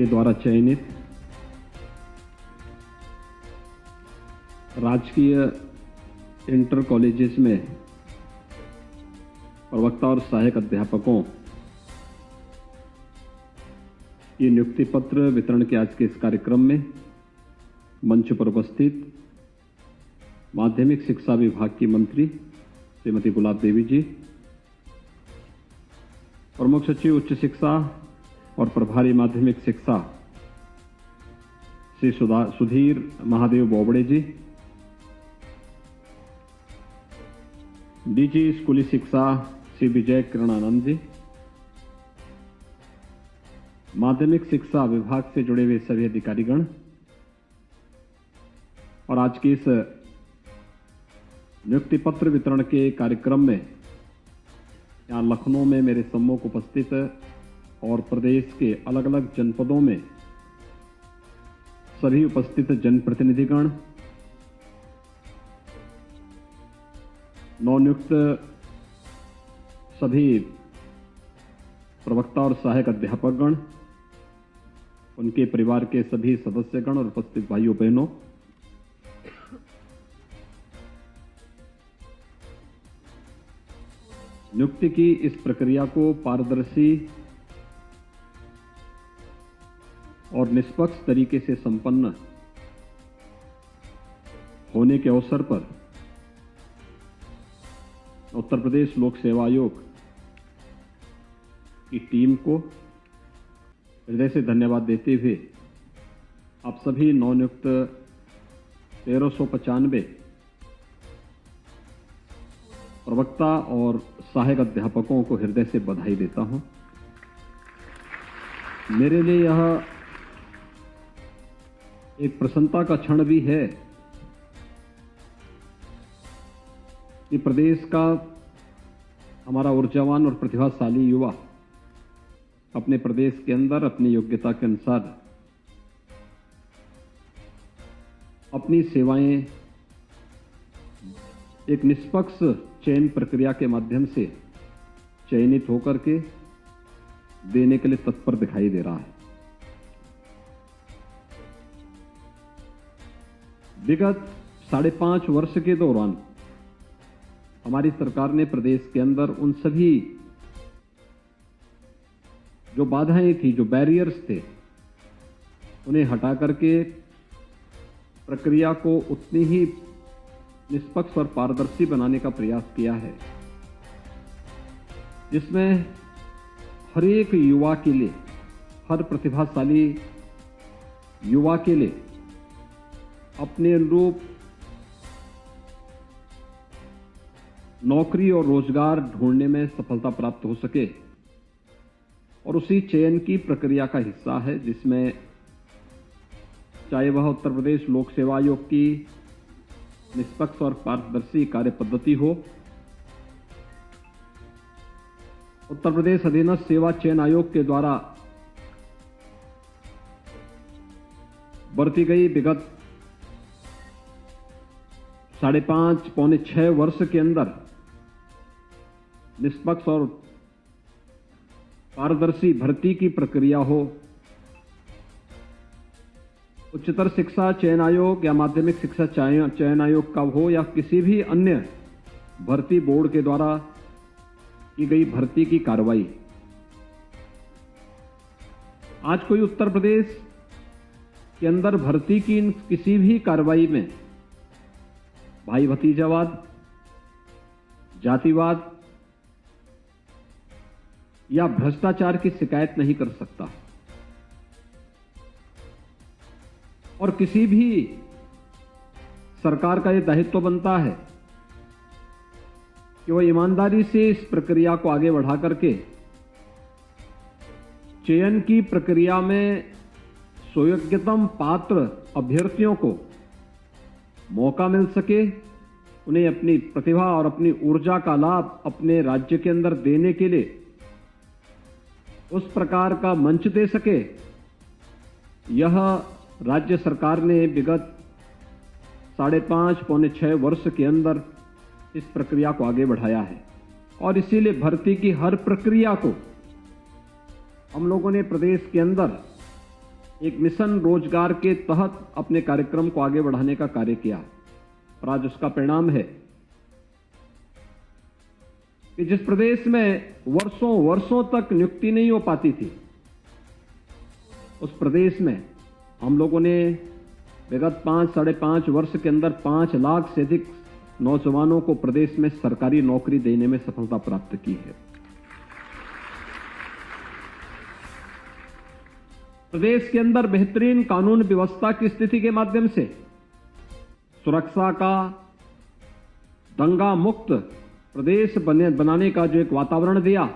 के द्वारा चयनित राजकीय इंटर कॉलेजेस में प्रवक्ता और सहायक अध्यापकों की नियुक्ति पत्र वितरण के आज के इस कार्यक्रम में मंच पर उपस्थित माध्यमिक शिक्षा विभाग की मंत्री श्रीमती गुलाब देवी जी, प्रमुख सचिव उच्च शिक्षा और प्रभारी माध्यमिक शिक्षा श्री सुधीर महादेव बोबड़े जी, डीजी स्कूली शिक्षा श्री विजय किरणानंद जी, माध्यमिक शिक्षा विभाग से जुड़े हुए सभी अधिकारीगण और आज की इस नियुक्ति पत्र वितरण के कार्यक्रम में यहाँ लखनऊ में मेरे सम्मुख उपस्थित और प्रदेश के अलग अलग जनपदों में सभी उपस्थित जनप्रतिनिधिगण, नवनियुक्त सभी प्रवक्ता और सहायक अध्यापकगण, उनके परिवार के सभी सदस्यगण और उपस्थित भाइयों बहनों, नियुक्ति की इस प्रक्रिया को पारदर्शी और निष्पक्ष तरीके से संपन्न होने के अवसर पर उत्तर प्रदेश लोक सेवा आयोग की टीम को हृदय से धन्यवाद देते हुए आप सभी नवनियुक्त 1395 प्रवक्ता और सहायक अध्यापकों को हृदय से बधाई देता हूं। मेरे लिए यह एक प्रसन्नता का क्षण भी है कि प्रदेश का हमारा ऊर्जावान और प्रतिभाशाली युवा अपने प्रदेश के अंदर अपनी योग्यता के अनुसार अपनी सेवाएं एक निष्पक्ष चयन प्रक्रिया के माध्यम से चयनित होकर के देने के लिए तत्पर दिखाई दे रहा है। विगत 5.5 वर्ष के दौरान हमारी सरकार ने प्रदेश के अंदर उन सभी जो बाधाएं थी, जो बैरियर्स थे, उन्हें हटा करके प्रक्रिया को उतनी ही निष्पक्ष और पारदर्शी बनाने का प्रयास किया है, जिसमें हर एक युवा के लिए, हर प्रतिभाशाली युवा के लिए अपने अनुरूप नौकरी और रोजगार ढूंढने में सफलता प्राप्त हो सके, और उसी चयन की प्रक्रिया का हिस्सा है, जिसमें चाहे वह उत्तर प्रदेश लोक सेवा आयोग की निष्पक्ष और पारदर्शी कार्य पद्धति हो, उत्तर प्रदेश अधीनस्थ सेवा चयन आयोग के द्वारा बरती गई विगत 5.5 पौने 6 वर्ष के अंदर निष्पक्ष और पारदर्शी भर्ती की प्रक्रिया हो, उच्चतर शिक्षा चयन आयोग या माध्यमिक शिक्षा चयन आयोग का हो या किसी भी अन्य भर्ती बोर्ड के द्वारा की गई भर्ती की कार्रवाई, आज कोई उत्तर प्रदेश के अंदर भर्ती की किसी भी कार्रवाई में भाई भतीजावाद, जातिवाद या भ्रष्टाचार की शिकायत नहीं कर सकता, और किसी भी सरकार का यह दायित्व बनता है कि वह ईमानदारी से इस प्रक्रिया को आगे बढ़ा करके चयन की प्रक्रिया में सुयोग्यतम पात्र अभ्यर्थियों को मौका मिल सके, उन्हें अपनी प्रतिभा और अपनी ऊर्जा का लाभ अपने राज्य के अंदर देने के लिए उस प्रकार का मंच दे सके। यह राज्य सरकार ने विगत 5.5 पौने 6 वर्ष के अंदर इस प्रक्रिया को आगे बढ़ाया है, और इसीलिए भर्ती की हर प्रक्रिया को हम लोगों ने प्रदेश के अंदर एक मिशन रोजगार के तहत अपने कार्यक्रम को आगे बढ़ाने का कार्य किया और आज उसका परिणाम है कि जिस प्रदेश में वर्षों वर्षों तक नियुक्ति नहीं हो पाती थी, उस प्रदेश में हम लोगों ने विगत 5-5.5 वर्ष के अंदर 5 लाख से अधिक नौजवानों को प्रदेश में सरकारी नौकरी देने में सफलता प्राप्त की है। प्रदेश के अंदर बेहतरीन कानून व्यवस्था की स्थिति के माध्यम से सुरक्षा का दंगा मुक्त प्रदेश बनाने का जो एक वातावरण दिया,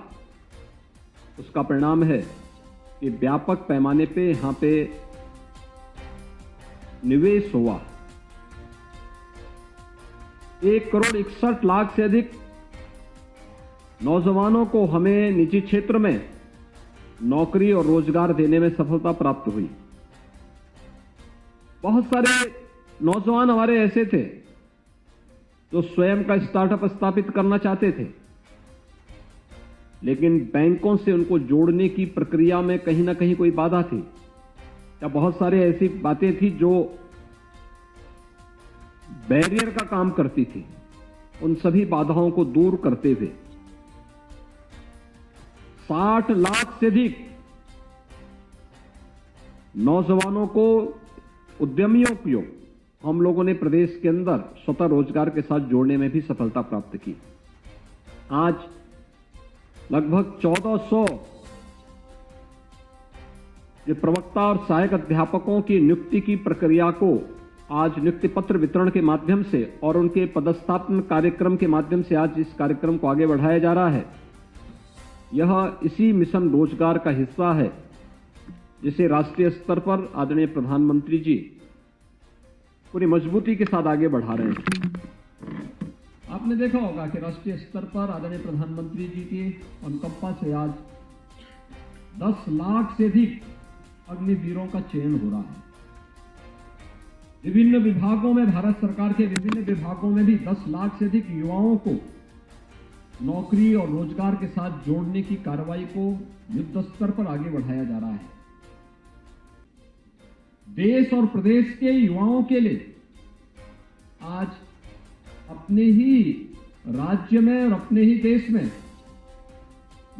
उसका परिणाम है कि व्यापक पैमाने पे यहां पे निवेश हुआ। 1,61,00,000 से अधिक नौजवानों को हमें निजी क्षेत्र में नौकरी और रोजगार देने में सफलता प्राप्त हुई। बहुत सारे नौजवान हमारे ऐसे थे जो स्वयं का स्टार्टअप स्थापित करना चाहते थे, लेकिन बैंकों से उनको जोड़ने की प्रक्रिया में कहीं ना कहीं कोई बाधा थी, या बहुत सारे ऐसी बातें थी जो बैरियर का काम करती थी। उन सभी बाधाओं को दूर करते हुए 60 लाख से अधिक नौजवानों को, उद्यमियों को हम लोगों ने प्रदेश के अंदर स्वतः रोजगार के साथ जोड़ने में भी सफलता प्राप्त की। आज लगभग 1400 जो प्रवक्ता और सहायक अध्यापकों की नियुक्ति की प्रक्रिया को आज नियुक्ति पत्र वितरण के माध्यम से और उनके पदस्थापन कार्यक्रम के माध्यम से आज इस कार्यक्रम को आगे बढ़ाया जा रहा है। यह इसी मिशन रोजगार का हिस्सा है जिसे राष्ट्रीय स्तर पर आदरणीय प्रधानमंत्री जी पूरी मजबूती के साथ आगे बढ़ा रहे हैं। आपने देखा होगा कि राष्ट्रीय स्तर पर आदरणीय प्रधानमंत्री जी के अनुकंपा से आज 10 लाख से अधिक अग्निवीरों का चयन हो रहा है। विभिन्न विभागों में, भारत सरकार के विभिन्न विभागों में भी 10 लाख से अधिक युवाओं को नौकरी और रोजगार के साथ जोड़ने की कार्रवाई को युद्ध स्तर पर आगे बढ़ाया जा रहा है। देश और प्रदेश के युवाओं के लिए आज अपने ही राज्य में और अपने ही देश में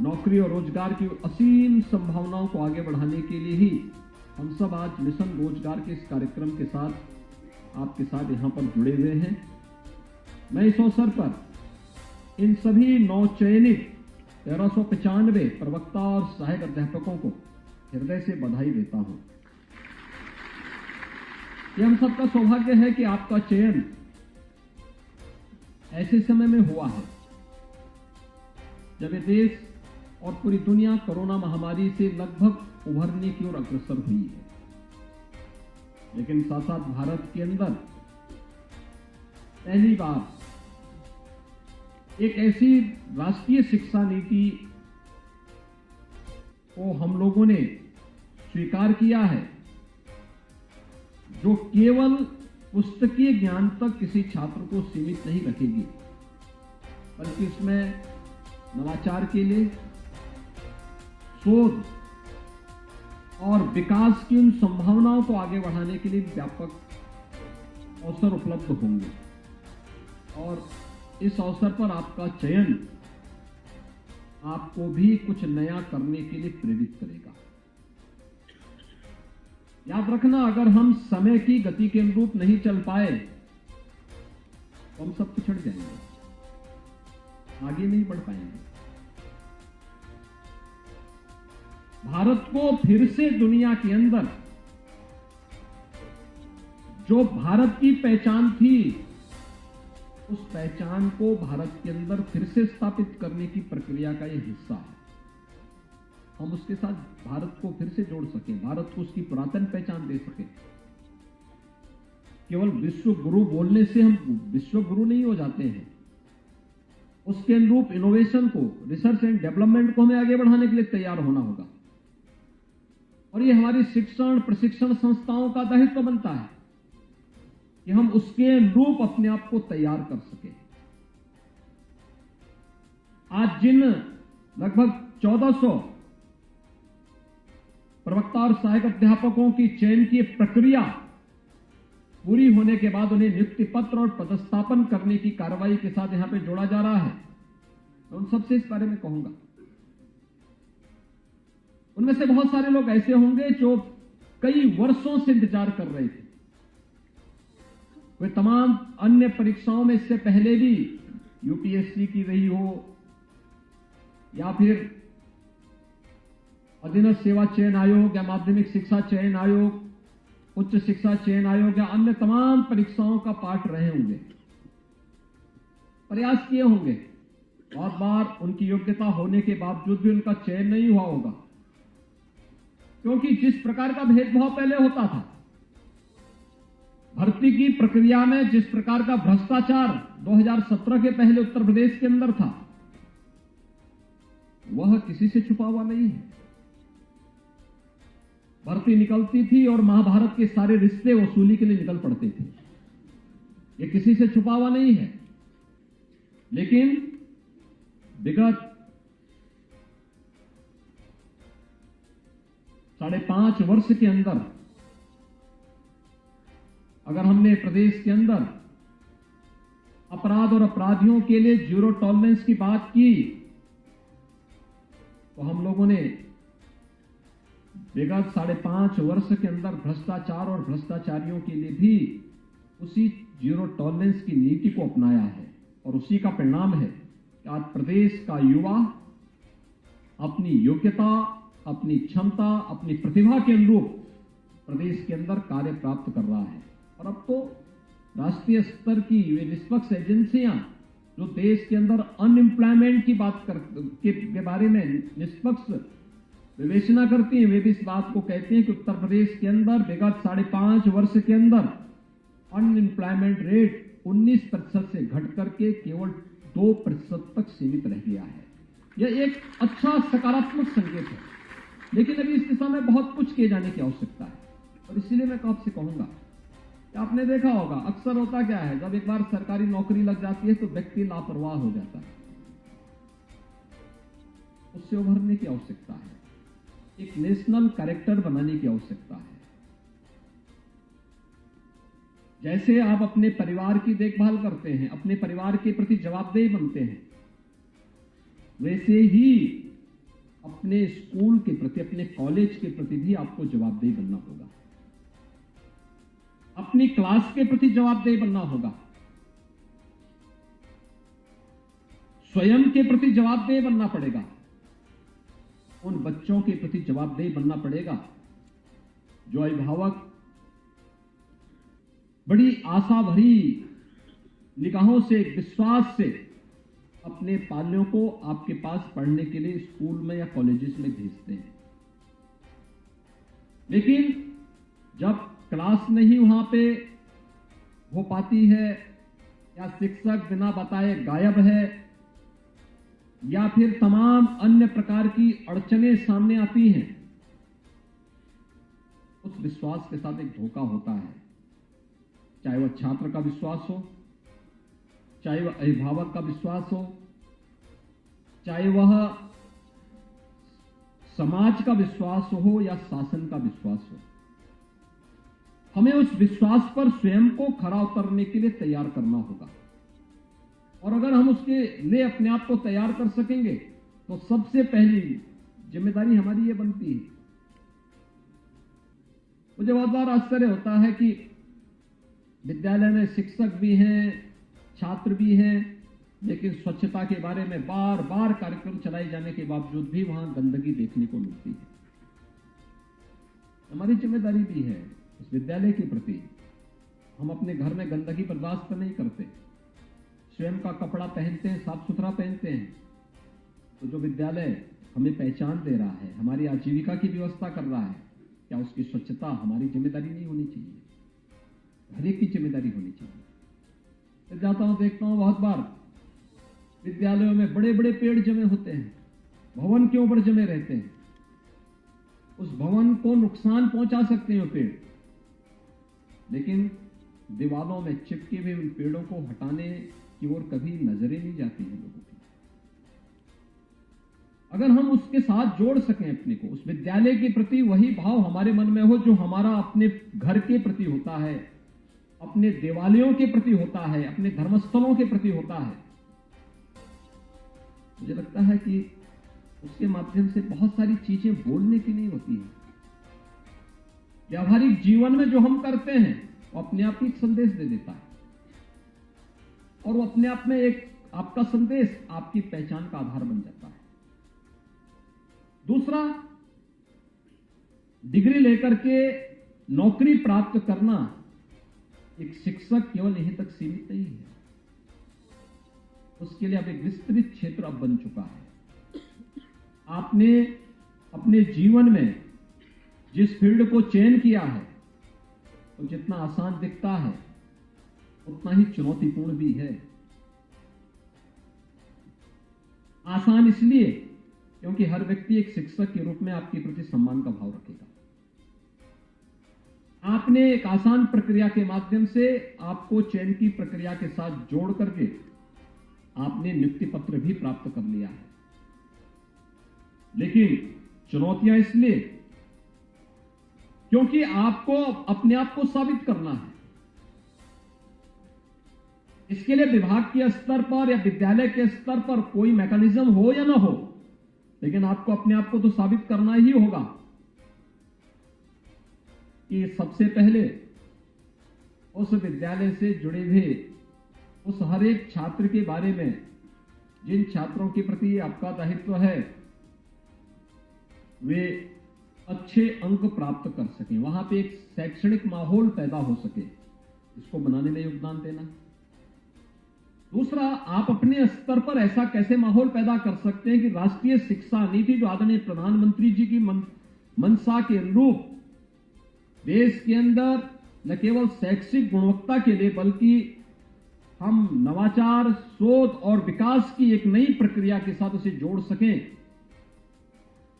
नौकरी और रोजगार की असीम संभावनाओं को आगे बढ़ाने के लिए ही हम सब आज मिशन रोजगार के इस कार्यक्रम के साथ आपके साथ यहां पर जुड़े हुए हैं। मैं इस अवसर पर इन सभी नवचयनित 1395 प्रवक्ता और सहायक अध्यापकों को हृदय से बधाई देता हूं। यह हम सबका सौभाग्य है कि आपका चयन ऐसे समय में हुआ है जब ये देश और पूरी दुनिया कोरोना महामारी से लगभग उभरने की ओर अग्रसर हुई है, लेकिन साथ साथ भारत के अंदर पहली बार एक ऐसी राष्ट्रीय शिक्षा नीति को हम लोगों ने स्वीकार किया है जो केवल पुस्तकीय ज्ञान तक किसी छात्र को सीमित नहीं रखेगी, बल्कि इसमें नवाचार के लिए, शोध और विकास की उन संभावनाओं को आगे बढ़ाने के लिए व्यापक अवसर उपलब्ध होंगे। और इस अवसर पर आपका चयन आपको भी कुछ नया करने के लिए प्रेरित करेगा। याद रखना, अगर हम समय की गति के अनुरूप नहीं चल पाए तो हम सब पिछड़ जाएंगे, आगे नहीं बढ़ पाएंगे। भारत को फिर से दुनिया के अंदर जो भारत की पहचान थी, उस पहचान को भारत के अंदर फिर से स्थापित करने की प्रक्रिया का यह हिस्सा है। हम उसके साथ भारत को फिर से जोड़ सकें, भारत को उसकी पुरातन पहचान दे सकें। केवल विश्व गुरु बोलने से हम विश्व गुरु नहीं हो जाते हैं, उसके अनुरूप इनोवेशन को, रिसर्च एंड डेवलपमेंट को हमें आगे बढ़ाने के लिए तैयार होना होगा। और ये हमारी शिक्षण प्रशिक्षण संस्थाओं का दायित्व बनता है कि हम उसके अनुरूप अपने आप को तैयार कर सके। आज जिन लगभग 1400 प्रवक्ता और सहायक अध्यापकों की चयन की प्रक्रिया पूरी होने के बाद उन्हें नियुक्ति पत्र और पदस्थापन करने की कार्रवाई के साथ यहां पे जोड़ा जा रहा है। मैं उन सबसे इस बारे में कहूंगा। उनमें से बहुत सारे लोग ऐसे होंगे जो कई वर्षों से इंतजार कर रहे थे। वे तमाम अन्य परीक्षाओं में इससे पहले भी यूपीएससी की रही हो या फिर अधीनस्थ सेवा चयन आयोग या माध्यमिक शिक्षा चयन आयोग, उच्च शिक्षा चयन आयोग या अन्य तमाम परीक्षाओं का पाठ रहे होंगे, प्रयास किए होंगे। बहुत बार उनकी योग्यता होने के बावजूद भी उनका चयन नहीं हुआ होगा, क्योंकि जिस प्रकार का भेदभाव पहले होता था, भर्ती की प्रक्रिया में जिस प्रकार का भ्रष्टाचार 2017 के पहले उत्तर प्रदेश के अंदर था, वह किसी से छुपा हुआ नहीं है। भर्ती निकलती थी और महाभारत के सारे रिश्ते वसूली के लिए निकल पड़ते थे। यह किसी से छुपा हुआ नहीं है। लेकिन विगत 5.5 वर्ष के अंदर अगर हमने प्रदेश के अंदर अपराध और अपराधियों के लिए जीरो टॉलरेंस की बात की, तो हम लोगों ने विगत 5.5 वर्ष के अंदर भ्रष्टाचार और भ्रष्टाचारियों के लिए भी उसी जीरो टॉलरेंस की नीति को अपनाया है। और उसी का परिणाम है कि आज प्रदेश का युवा अपनी योग्यता, अपनी क्षमता, अपनी प्रतिभा के अनुरूप प्रदेश के अंदर कार्य प्राप्त कर रहा है। और अब तो राष्ट्रीय स्तर की वे निष्पक्ष एजेंसियां जो देश के अंदर अनएम्प्लॉयमेंट की बात के बारे में निष्पक्ष विवेचना करती हैं, वे भी इस बात को कहती हैं कि उत्तर प्रदेश के अंदर विगत 5.5 वर्ष के अंदर अनएम्प्लॉयमेंट रेट 19% से घट करके केवल 2% तक सीमित रह गया है। यह एक अच्छा सकारात्मक संकेत है, लेकिन अभी इस दिशा में बहुत कुछ किए जाने की आवश्यकता है। और इसीलिए मैं आपसे कहूंगा कि आपने देखा होगा, अक्सर होता क्या है, जब एक बार सरकारी नौकरी लग जाती है तो व्यक्ति लापरवाह हो जाता है। उससे उभरने की आवश्यकता है, एक नेशनल कैरेक्टर बनाने की आवश्यकता है। जैसे आप अपने परिवार की देखभाल करते हैं, अपने परिवार के प्रति जवाबदेह बनते हैं, वैसे ही अपने स्कूल के प्रति, अपने कॉलेज के प्रति भी आपको जवाबदेह बनना होगा। अपनी क्लास के प्रति जवाबदेह बनना होगा, स्वयं के प्रति जवाबदेह बनना पड़ेगा, उन बच्चों के प्रति जवाबदेह बनना पड़ेगा जो अभिभावक बड़ी आशा भरी निगाहों से, विश्वास से अपने पालियों को आपके पास पढ़ने के लिए स्कूल में या कॉलेजेस में भेजते हैं। लेकिन जब क्लास नहीं वहां पे हो पाती है, या शिक्षक बिना बताए गायब है, या फिर तमाम अन्य प्रकार की अड़चनें सामने आती हैं, उस विश्वास के साथ एक धोखा होता है। चाहे वह छात्र का विश्वास हो, चाहे वह अभिभावक का विश्वास हो, चाहे वह समाज का विश्वास हो या शासन का विश्वास हो। हमें उस विश्वास पर स्वयं को खरा उतरने के लिए तैयार करना होगा। और अगर हम उसके लिए अपने आप को तैयार कर सकेंगे तो सबसे पहली जिम्मेदारी हमारी ये बनती है। मुझे बहुत बार आश्चर्य होता है कि विद्यालय में शिक्षक भी हैं, छात्र भी हैं, लेकिन स्वच्छता के बारे में बार बार कार्यक्रम चलाए जाने के बावजूद भी वहां गंदगी देखने को मिलती है। हमारी जिम्मेदारी भी है उस विद्यालय के प्रति। हम अपने घर में गंदगी बर्दाश्त नहीं करते, स्वयं का कपड़ा पहनते हैं, साफ सुथरा पहनते हैं, तो जो विद्यालय हमें पहचान दे रहा है, हमारी आजीविका की व्यवस्था कर रहा है, क्या उसकी स्वच्छता हमारी जिम्मेदारी नहीं होनी चाहिए? हर एक की जिम्मेदारी होनी चाहिए। मैं जाता हूं, देखता हूं बहुत बार विद्यालयों में बड़े बड़े पेड़ जमे होते हैं, भवन के ऊपर जमे रहते हैं। उस भवन को नुकसान पहुंचा सकते हैं पेड़, लेकिन दीवारों में चिपके हुए उन पेड़ों को हटाने की ओर कभी नजरें नहीं जाती हैं लोगों की। अगर हम उसके साथ जोड़ सकें अपने को, उस विद्यालय के प्रति वही भाव हमारे मन में हो जो हमारा अपने घर के प्रति होता है, अपने देवालयों के प्रति होता है, अपने धर्मस्थलों के प्रति होता है, मुझे लगता है कि उसके माध्यम से बहुत सारी चीजें बोलने की नहीं होती है। व्यावहारिक जीवन में जो हम करते हैं वो अपने आप ही एक संदेश दे देता है, और वो अपने आप में एक आपका संदेश आपकी पहचान का आधार बन जाता है। दूसरा, डिग्री लेकर के नौकरी प्राप्त करना एक शिक्षक केवल यहीं तक सीमित नहीं है, उसके लिए अब एक विस्तृत क्षेत्र अब बन चुका है। आपने अपने जीवन में जिस फील्ड को चयन किया है तो जितना आसान दिखता है उतना ही चुनौतीपूर्ण भी है। आसान इसलिए क्योंकि हर व्यक्ति एक शिक्षक के रूप में आपके प्रति सम्मान का भाव रखेगा। आपने एक आसान प्रक्रिया के माध्यम से आपको चयन की प्रक्रिया के साथ जोड़ करके आपने नियुक्ति पत्र भी प्राप्त कर लिया है। लेकिन चुनौतियां इसलिए क्योंकि आपको अपने आप को साबित करना है। इसके लिए विभाग के स्तर पर या विद्यालय के स्तर पर कोई मैकेनिज्म हो या ना हो, लेकिन आपको अपने आप को तो साबित करना ही होगा कि सबसे पहले उस विद्यालय से जुड़े हुए उस हर एक छात्र के बारे में, जिन छात्रों के प्रति आपका दायित्व है, वे अच्छे अंक प्राप्त कर सकें, वहां पे एक शैक्षणिक माहौल पैदा हो सके, इसको बनाने में योगदान देना। दूसरा, आप अपने स्तर पर ऐसा कैसे माहौल पैदा कर सकते हैं कि राष्ट्रीय शिक्षा नीति जो आदरणीय प्रधानमंत्री जी की मंशा के अनुरूप देश के अंदर न केवल शैक्षिक गुणवत्ता के लिए बल्कि हम नवाचार, शोध और विकास की एक नई प्रक्रिया के साथ उसे जोड़ सकें,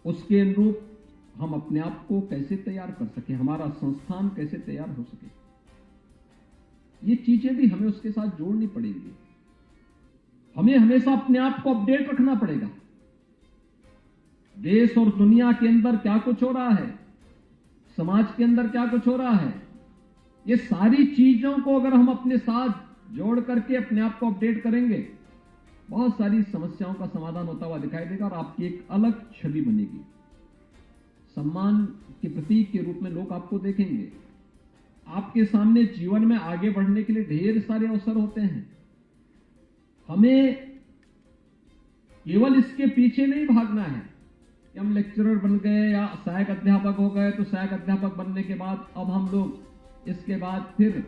उसके अनुरूप हम अपने आप को कैसे तैयार कर सकें, हमारा संस्थान कैसे तैयार हो सके, ये चीजें भी हमें उसके साथ जोड़नी पड़ेंगी। हमें हमेशा अपने आप को अपडेट रखना पड़ेगा। देश और दुनिया के अंदर क्या कुछ हो रहा है, समाज के अंदर क्या कुछ हो रहा है, ये सारी चीजों को अगर हम अपने साथ जोड़ करके अपने आप को अपडेट करेंगे, बहुत सारी समस्याओं का समाधान होता हुआ दिखाई देगा और आपकी एक अलग छवि बनेगी। सम्मान के प्रतीक के रूप में लोग आपको देखेंगे। आपके सामने जीवन में आगे बढ़ने के लिए ढेर सारे अवसर होते हैं। हमें केवल इसके पीछे नहीं भागना है कि हम लेक्चरर बन गए या सहायक अध्यापक हो गए तो सहायक अध्यापक बनने के बाद अब हम लोग इसके बाद फिर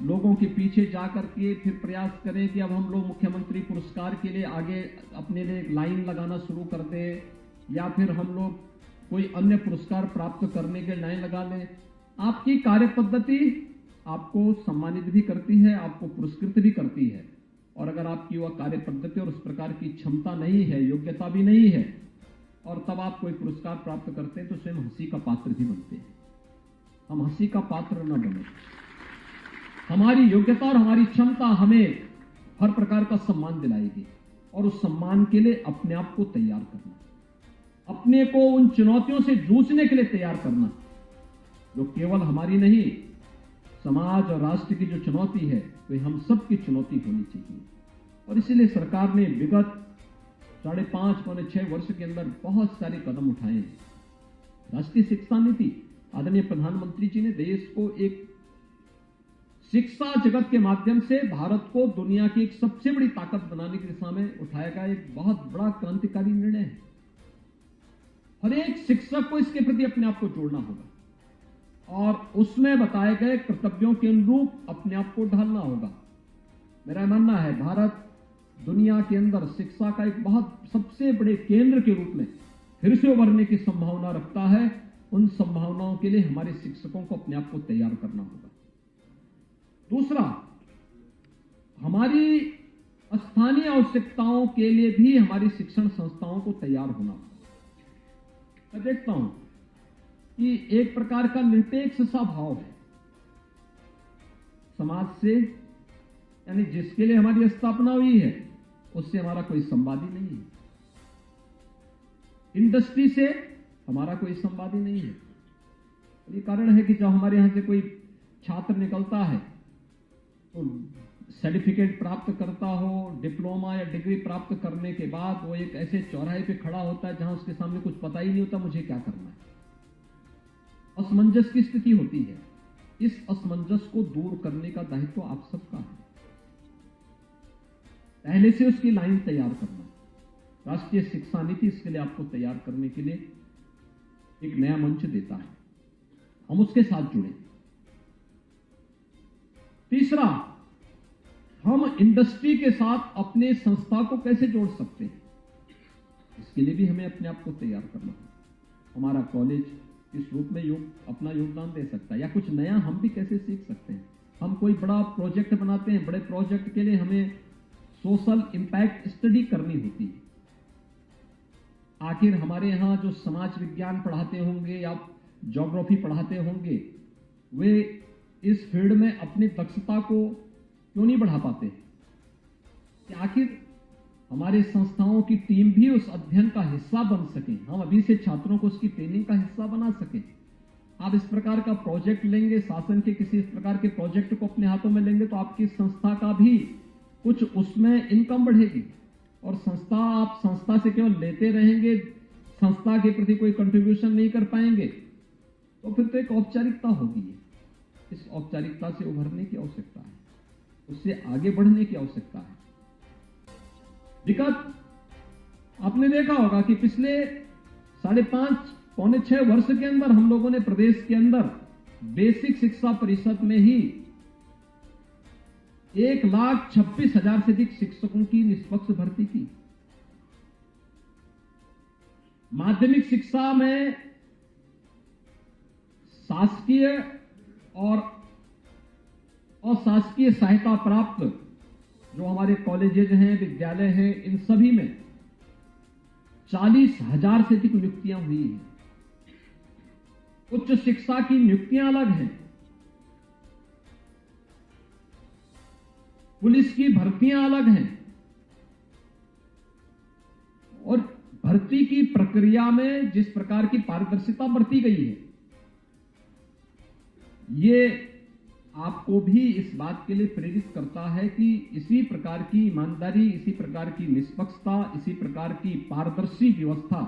लोगों के पीछे जाकर के फिर प्रयास करें कि अब हम लोग मुख्यमंत्री पुरस्कार के लिए आगे अपने लिए एक लाइन लगाना शुरू कर दें, या फिर हम लोग कोई अन्य पुरस्कार प्राप्त करने के लाइन लगा लें। आपकी कार्य पद्धति आपको सम्मानित भी करती है, आपको पुरस्कृत भी करती है, और अगर आपकी वह कार्य पद्धति और उस प्रकार की क्षमता नहीं है, योग्यता भी नहीं है, और तब आप कोई पुरस्कार प्राप्त करते हैं तो स्वयं हंसी का पात्र भी बनते हैं। हम हंसी का पात्र न बने। हमारी योग्यता और हमारी क्षमता हमें हर प्रकार का सम्मान दिलाएगी, और उस सम्मान के लिए अपने आप को तैयार करना, अपने को उन चुनौतियों से जूझने के लिए तैयार करना, जो केवल हमारी नहीं, समाज और राष्ट्र की जो चुनौती है वे हम सब की चुनौती होनी चाहिए। और इसीलिए सरकार ने विगत 5.5-6 वर्ष के अंदर बहुत सारे कदम उठाए हैं। राष्ट्रीय शिक्षा नीति, आदरणीय प्रधानमंत्री जी ने देश को एक शिक्षा जगत के माध्यम से भारत को दुनिया की एक सबसे बड़ी ताकत बनाने की दिशा में उठाया गया एक बहुत बड़ा क्रांतिकारी निर्णय है। हर एक शिक्षक को इसके प्रति अपने आप को जोड़ना होगा और उसमें बताए गए कर्तव्यों के अनुरूप अपने आप को ढालना होगा। मेरा मानना है भारत दुनिया के अंदर शिक्षा का एक बहुत सबसे बड़े केंद्र के रूप में फिर से उभरने की संभावना रखता है। उन संभावनाओं के लिए हमारे शिक्षकों को अपने आप को तैयार करना होगा। दूसरा, हमारी स्थानीय आवश्यकताओं के लिए भी हमारी शिक्षण संस्थाओं को तैयार होना होगा। मैं देखता हूं कि एक प्रकार का निरपेक्ष सा भाव है समाज से, यानी जिसके लिए हमारी स्थापना हुई है उससे हमारा कोई संवाद ही नहीं है। इंडस्ट्री से हमारा कोई संवाद ही नहीं है। ये कारण है कि जब हमारे यहां से कोई छात्र निकलता है तो सर्टिफिकेट प्राप्त करता हो, डिप्लोमा या डिग्री प्राप्त करने के बाद वो एक ऐसे चौराहे पे खड़ा होता है जहां उसके सामने कुछ पता ही नहीं होता मुझे क्या करना है। असमंजस की स्थिति होती है। इस असमंजस को दूर करने का दायित्व आप सबका है। पहले से उसकी लाइन तैयार करना। राष्ट्रीय शिक्षा नीति इसके लिए आपको तैयार करने के लिए एक नया मंच देता है। हम उसके साथ जुड़े। तीसरा, हम इंडस्ट्री के साथ अपने संस्था को कैसे जोड़ सकते हैं, इसके लिए भी हमें अपने आप को तैयार करना होगा। हमारा कॉलेज इस रूप में अपना योगदान दे सकता है, या कुछ नया हम भी कैसे सीख सकते हैं। हम कोई बड़ा प्रोजेक्ट बनाते हैं, बड़े प्रोजेक्ट के लिए हमें सोशल इंपैक्ट स्टडी करनी होती है। आखिर हमारे यहाँ जो समाज विज्ञान पढ़ाते होंगे या ज्योग्राफी पढ़ाते होंगे, वे इस फील्ड में अपनी दक्षता को क्यों नहीं बढ़ा पाते कि आखिर हमारे संस्थाओं की टीम भी उस अध्ययन का हिस्सा बन सके, हम अभी से छात्रों को उसकी ट्रेनिंग का हिस्सा बना सके। आप इस प्रकार का प्रोजेक्ट लेंगे, शासन के किसी इस प्रकार के प्रोजेक्ट को अपने हाथों में लेंगे तो आपकी संस्था का भी कुछ उसमें इनकम बढ़ेगी। और आप संस्था से केवल लेते रहेंगे, संस्था के प्रति कोई कंट्रीब्यूशन नहीं कर पाएंगे, तो फिर तो एक औपचारिकता होगी। इस औपचारिकता से उभरने की आवश्यकता है, उससे आगे बढ़ने की आवश्यकता है। विगत आपने देखा होगा कि पिछले 5.5 पौने 6 वर्ष के अंदर हम लोगों ने प्रदेश के अंदर बेसिक शिक्षा परिषद में ही 1,26,000 से अधिक शिक्षकों की निष्पक्ष भर्ती की। माध्यमिक शिक्षा में शासकीय और अशासकीय सहायता प्राप्त जो हमारे कॉलेजेज हैं, विद्यालय हैं, इन सभी में 40,000 से अधिक नियुक्तियां हुई हैं। उच्च शिक्षा की नियुक्तियां अलग हैं, पुलिस की भर्तियां अलग हैं, और भर्ती की प्रक्रिया में जिस प्रकार की पारदर्शिता बरती गई है, ये आपको भी इस बात के लिए प्रेरित करता है कि इसी प्रकार की ईमानदारी, इसी प्रकार की निष्पक्षता, इसी प्रकार की पारदर्शी व्यवस्था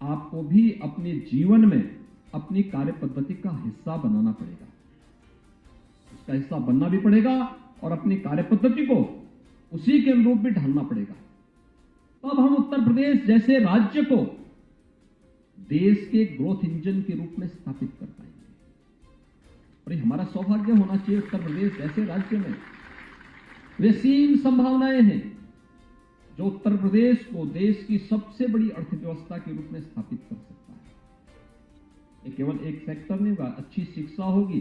आपको भी अपने जीवन में अपनी कार्य पद्धति का हिस्सा बनाना पड़ेगा। उसका हिस्सा बनना भी पड़ेगा और अपनी कार्य पद्धति को उसी के अनुरूप भी ढालना पड़ेगा। तब हम उत्तर प्रदेश जैसे राज्य को देश के ग्रोथ इंजन के रूप में स्थापित कर पाएंगे। और ये हमारा सौभाग्य होना चाहिए, उत्तर प्रदेश जैसे राज्य में वे सीम संभावनाएं हैं जो उत्तर प्रदेश को देश की सबसे बड़ी अर्थव्यवस्था के रूप में स्थापित कर सकता है। ये केवल एक सेक्टर नहीं होगा, अच्छी शिक्षा होगी,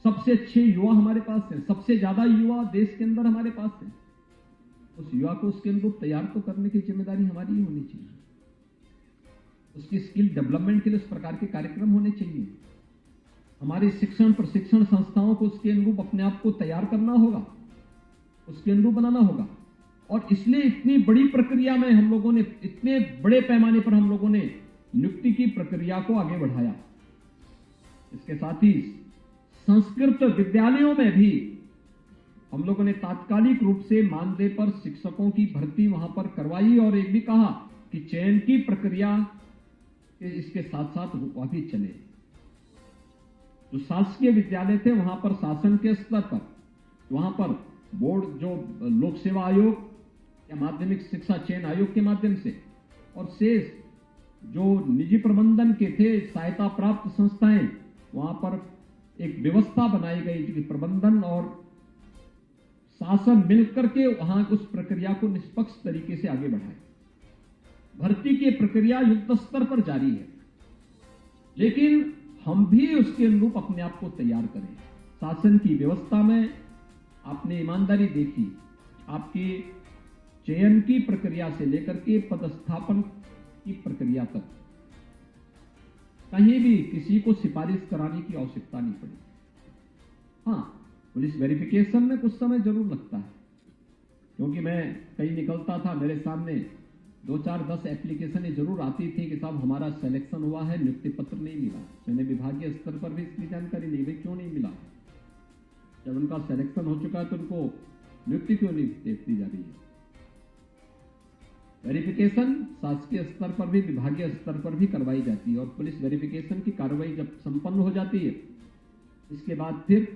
सबसे अच्छे युवा हमारे पास हैं, सबसे ज्यादा युवा देश के अंदर हमारे पास हैं। उस युवा को उसके अनुरूप तैयार तो करने की जिम्मेदारी हमारी ही होनी चाहिए। उसकी स्किल डेवलपमेंट के लिए उस प्रकार के कार्यक्रम होने चाहिए। हमारी शिक्षण प्रशिक्षण संस्थाओं को उसके अनुरूप अपने आप को तैयार करना होगा, उसके अनुरूप बनाना होगा। और इसलिए इतनी बड़ी प्रक्रिया में हम लोगों ने, इतने बड़े पैमाने पर हम लोगों ने नियुक्ति की प्रक्रिया को आगे बढ़ाया। इसके साथ ही संस्कृत विद्यालयों में भी हम लोगों ने तात्कालिक रूप से मानदेय पर शिक्षकों की भर्ती वहां पर करवाई, और एक भी कहा कि चयन की प्रक्रिया इसके साथ साथ वह भी चले। जो शासकीय विद्यालय थे वहां पर शासन के स्तर पर, वहां पर बोर्ड जो लोक सेवा आयोग या माध्यमिक शिक्षा चयन आयोग के माध्यम से, और शेष जो निजी प्रबंधन के थे सहायता प्राप्त संस्थाएं, वहां पर एक व्यवस्था बनाई गई कि प्रबंधन और शासन मिलकर के वहां उस प्रक्रिया को निष्पक्ष तरीके से आगे बढ़ाए। भर्ती की प्रक्रिया युद्ध स्तर पर जारी है, लेकिन हम भी उसके अनुरूप अपने आप को तैयार करें। शासन की व्यवस्था में आपने ईमानदारी देखी, आपकी चयन की प्रक्रिया से लेकर के पदस्थापन की प्रक्रिया तक कहीं भी किसी को सिफारिश कराने की आवश्यकता नहीं पड़ी। हाँ, पुलिस वेरिफिकेशन में कुछ समय जरूर लगता है, क्योंकि मैं कहीं निकलता था, मेरे सामने 10 एप्लीकेशन जरूर आती थी कि साहब हमारा सिलेक्शन हुआ है, नियुक्ति पत्र नहीं मिला। मैंने विभागीय स्तर पर भी इसकी जानकारी ली, भाई क्यों नहीं मिला? जब उनका सिलेक्शन हो चुका है तो उनको नियुक्ति क्यों नहीं दी जा रही है? वेरिफिकेशन शासकीय स्तर पर भी, विभागीय स्तर पर भी करवाई जाती है और पुलिस वेरिफिकेशन की कार्रवाई जब संपन्न हो जाती है, इसके बाद फिर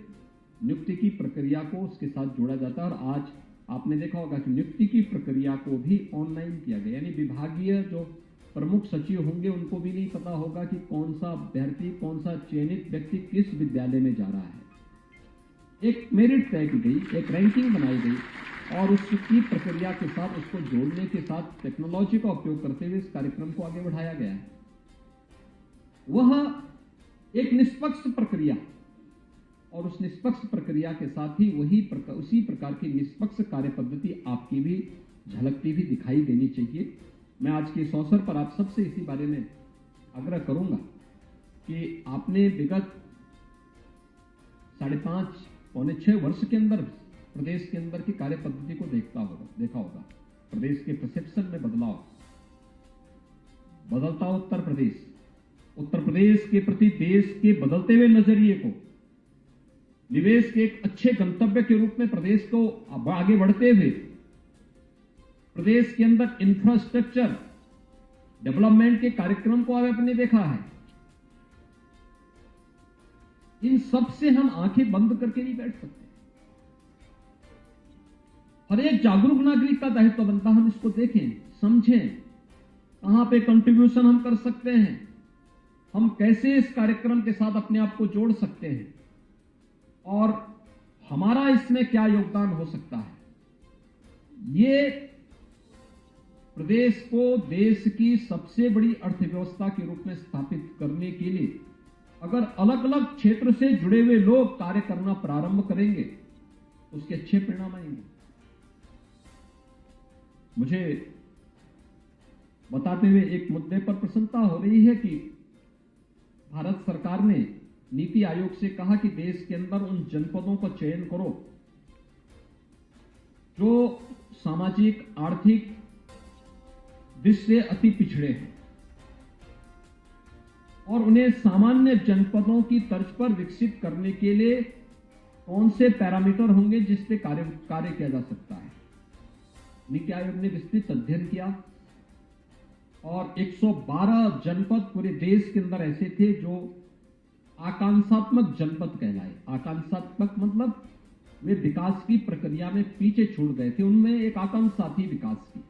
नियुक्ति की प्रक्रिया को उसके साथ जोड़ा जाता है। और आज आपने देखा होगा कि नियुक्ति की प्रक्रिया को भी ऑनलाइन किया गया, यानी विभागीय जो प्रमुख सचिव होंगे उनको भी नहीं पता होगा कि कौन सा अभ्यर्थी, कौन सा चयनित व्यक्ति किस विद्यालय में जा रहा है। एक मेरिट तय की गई, एक रैंकिंग बनाई गई और उसकी प्रक्रिया के साथ, उसको जोड़ने के साथ टेक्नोलॉजी का उपयोग करते हुए इस कार्यक्रम को आगे बढ़ाया गया है। वह एक निष्पक्ष प्रक्रिया, और उस निष्पक्ष प्रक्रिया के साथ ही उसी प्रकार की निष्पक्ष कार्य पद्धति आपकी भी झलकती भी दिखाई देनी चाहिए। मैं आज के इस अवसर पर आप सबसे इसी बारे में आग्रह करूंगा कि आपने विगत 5.5 पौने 6 वर्ष के अंदर प्रदेश के अंदर की कार्य पद्धति को देखा होगा। प्रदेश के परसेप्शन में बदलाव, बदलता उत्तर प्रदेश के प्रति देश के बदलते हुए नजरिए को निवेश के एक अच्छे गंतव्य के रूप में प्रदेश को आगे बढ़ते हुए प्रदेश के अंदर इंफ्रास्ट्रक्चर डेवलपमेंट के कार्यक्रम को आपने देखा है। इन सब से हम आंखें बंद करके नहीं बैठ सकते। हर एक जागरूक नागरिक का दायित्व बनता है हम इसको देखें, समझें, कहां पे कंट्रीब्यूशन हम कर सकते हैं, हम कैसे इस कार्यक्रम के साथ अपने आप को जोड़ सकते हैं और हमारा इसमें क्या योगदान हो सकता है। ये प्रदेश को देश की सबसे बड़ी अर्थव्यवस्था के रूप में स्थापित करने के लिए अगर अलग अलग क्षेत्र से जुड़े हुए लोग कार्य करना प्रारंभ करेंगे तो उसके अच्छे परिणाम आएंगे। मुझे बताते हुए एक मुद्दे पर प्रसन्नता हो रही है कि भारत सरकार ने नीति आयोग से कहा कि देश के अंदर उन जनपदों का चयन करो जो सामाजिक आर्थिक दृष्टि से अति पिछड़े हैं और उन्हें सामान्य जनपदों की तर्ज पर विकसित करने के लिए कौन से पैरामीटर होंगे जिस पे कार्य किया जा सकता है। नीति आयोग ने विस्तृत अध्ययन किया और 112 जनपद पूरे देश के अंदर ऐसे थे जो आकांक्षात्मक जनपद कहलाए। आकांक्षात्मक मतलब वे विकास की प्रक्रिया में पीछे छूट गए थे, उनमें एक आकांक्षा थी विकास की,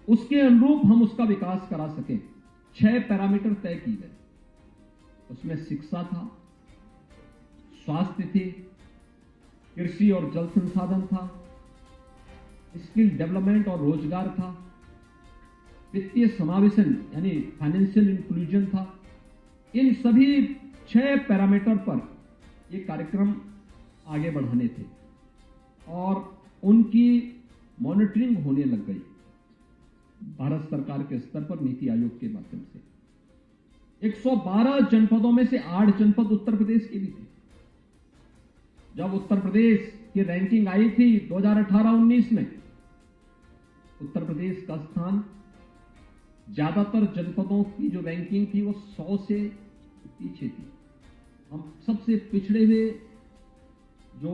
उसके अनुरूप हम उसका विकास करा सकें। 6 पैरामीटर तय किए गए, उसमें शिक्षा था, स्वास्थ्य थे, कृषि और जल संसाधन था, स्किल डेवलपमेंट और रोजगार था, वित्तीय समावेशन यानी फाइनेंशियल इंक्लूजन था। इन सभी 6 पैरामीटर पर ये कार्यक्रम आगे बढ़ाने थे और उनकी मॉनिटरिंग होने लग गई भारत सरकार के स्तर पर नीति आयोग के माध्यम से। 112 जनपदों में से 8 जनपद उत्तर प्रदेश के भी थे। जब उत्तर प्रदेश की रैंकिंग आई थी 2018-19 में, उत्तर प्रदेश का स्थान ज्यादातर जनपदों की जो रैंकिंग थी वो 100 से पीछे थी। हम सबसे पिछड़े हुए जो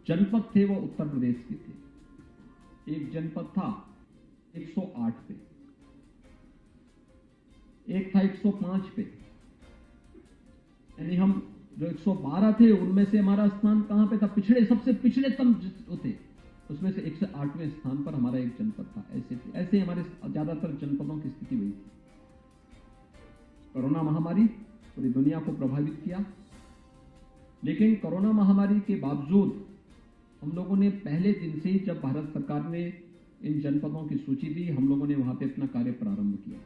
जनपद थे वो उत्तर प्रदेश के थे। एक जनपद था 108 पे, एक था 105 पे, यानी हम जो 112 थे उनमें से हमारा स्थान कहां पे था? पिछड़े, सबसे पिछड़ेतम थे, उसमें से 108वें स्थान पर हमारा एक जनपद था। ऐसे हमारे ज्यादातर जनपदों की स्थिति हुई थी। कोरोना महामारी पूरी दुनिया को प्रभावित किया, लेकिन कोरोना महामारी के बावजूद हम लोगों ने पहले दिन से ही, जब भारत सरकार ने इन जनपदों की सूची दी, हम लोगों ने वहां पे अपना कार्य प्रारंभ किया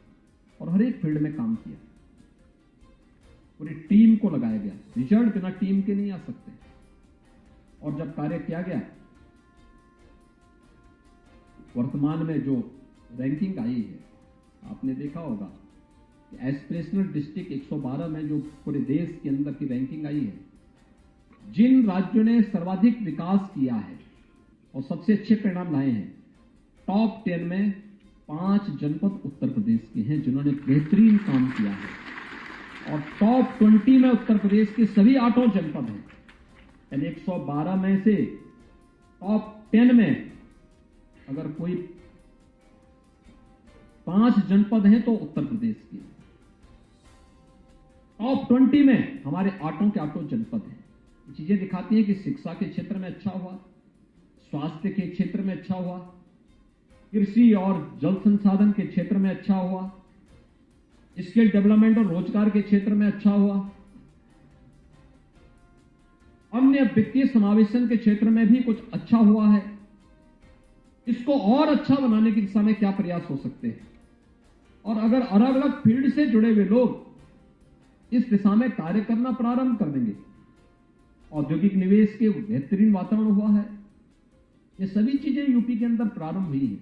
और हर एक फील्ड में काम किया। पूरी टीम को लगाया गया, रिजल्ट बिना टीम के नहीं आ सकते। और जब कार्य किया गया, वर्तमान में जो रैंकिंग आई है, आपने देखा होगा कि एस्पिरेशनल डिस्ट्रिक्ट 112 में जो पूरे देश के अंदर की रैंकिंग आई है, जिन राज्यों ने सर्वाधिक विकास किया है और सबसे अच्छे परिणाम लाए हैं, टॉप 10 में 5 जनपद उत्तर प्रदेश के हैं जिन्होंने बेहतरीन काम किया है और टॉप 20 में उत्तर प्रदेश के सभी 8 जनपद हैं। यानी 112 में से टॉप 10 में अगर कोई 5 जनपद हैं तो उत्तर प्रदेश के। टॉप 20 में हमारे 8 के 8 जनपद हैं। चीजें दिखाती हैं कि शिक्षा के क्षेत्र में अच्छा हुआ, स्वास्थ्य के क्षेत्र में अच्छा हुआ, कृषि और जल संसाधन के क्षेत्र में अच्छा हुआ, स्किल डेवलपमेंट और रोजगार के क्षेत्र में अच्छा हुआ, अन्य वित्तीय समावेशन के क्षेत्र में भी कुछ अच्छा हुआ है। इसको और अच्छा बनाने की दिशा में क्या प्रयास हो सकते हैं, और अगर अलग अलग फील्ड से जुड़े हुए लोग इस दिशा में कार्य करना प्रारंभ कर देंगे। औद्योगिक निवेश के बेहतरीन वातावरण हुआ है, ये सभी चीजें यूपी के अंदर प्रारंभ हुई है।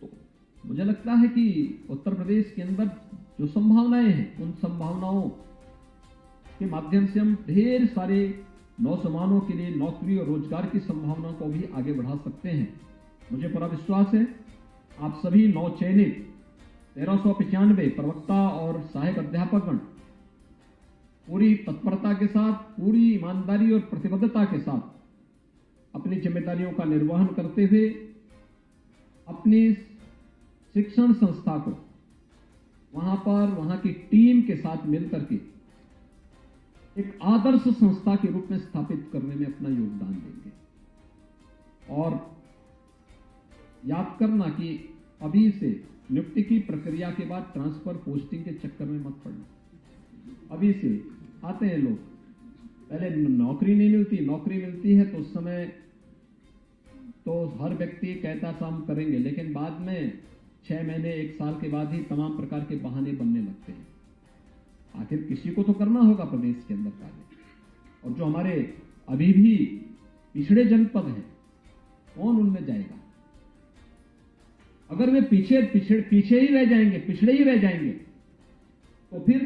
तो मुझे लगता है कि उत्तर प्रदेश के अंदर जो संभावनाएं हैं, उन संभावनाओं के माध्यम से हम ढेर सारे नौजवानों के लिए नौकरी और रोजगार की संभावनाओं को भी आगे बढ़ा सकते हैं। मुझे पूरा विश्वास है आप सभी नवचयनित 1395 प्रवक्ता और सहायक अध्यापकगण पूरी तत्परता के साथ, पूरी ईमानदारी और प्रतिबद्धता के साथ अपनी जिम्मेदारियों का निर्वहन करते हुए अपनी शिक्षण संस्था को वहां की टीम के साथ मिलकर के एक आदर्श संस्था के रूप में स्थापित करने में अपना योगदान देंगे। और याद करना कि अभी से नियुक्ति की प्रक्रिया के बाद ट्रांसफर पोस्टिंग के चक्कर में मत पड़ना। अभी से आते हैं लोग, पहले नौकरी नहीं मिलती, नौकरी मिलती है तो उस समय तो हर व्यक्ति कहता था हम करेंगे, लेकिन बाद में 6 महीने 1 साल के बाद ही तमाम प्रकार के बहाने बनने लगते हैं। आखिर किसी को तो करना होगा प्रदेश के अंदर कार्य, और जो हमारे अभी भी पिछड़े जनपद हैं कौन उनमें जाएगा? अगर वे पीछे ही रह जाएंगे, पिछड़े ही रह जाएंगे, तो फिर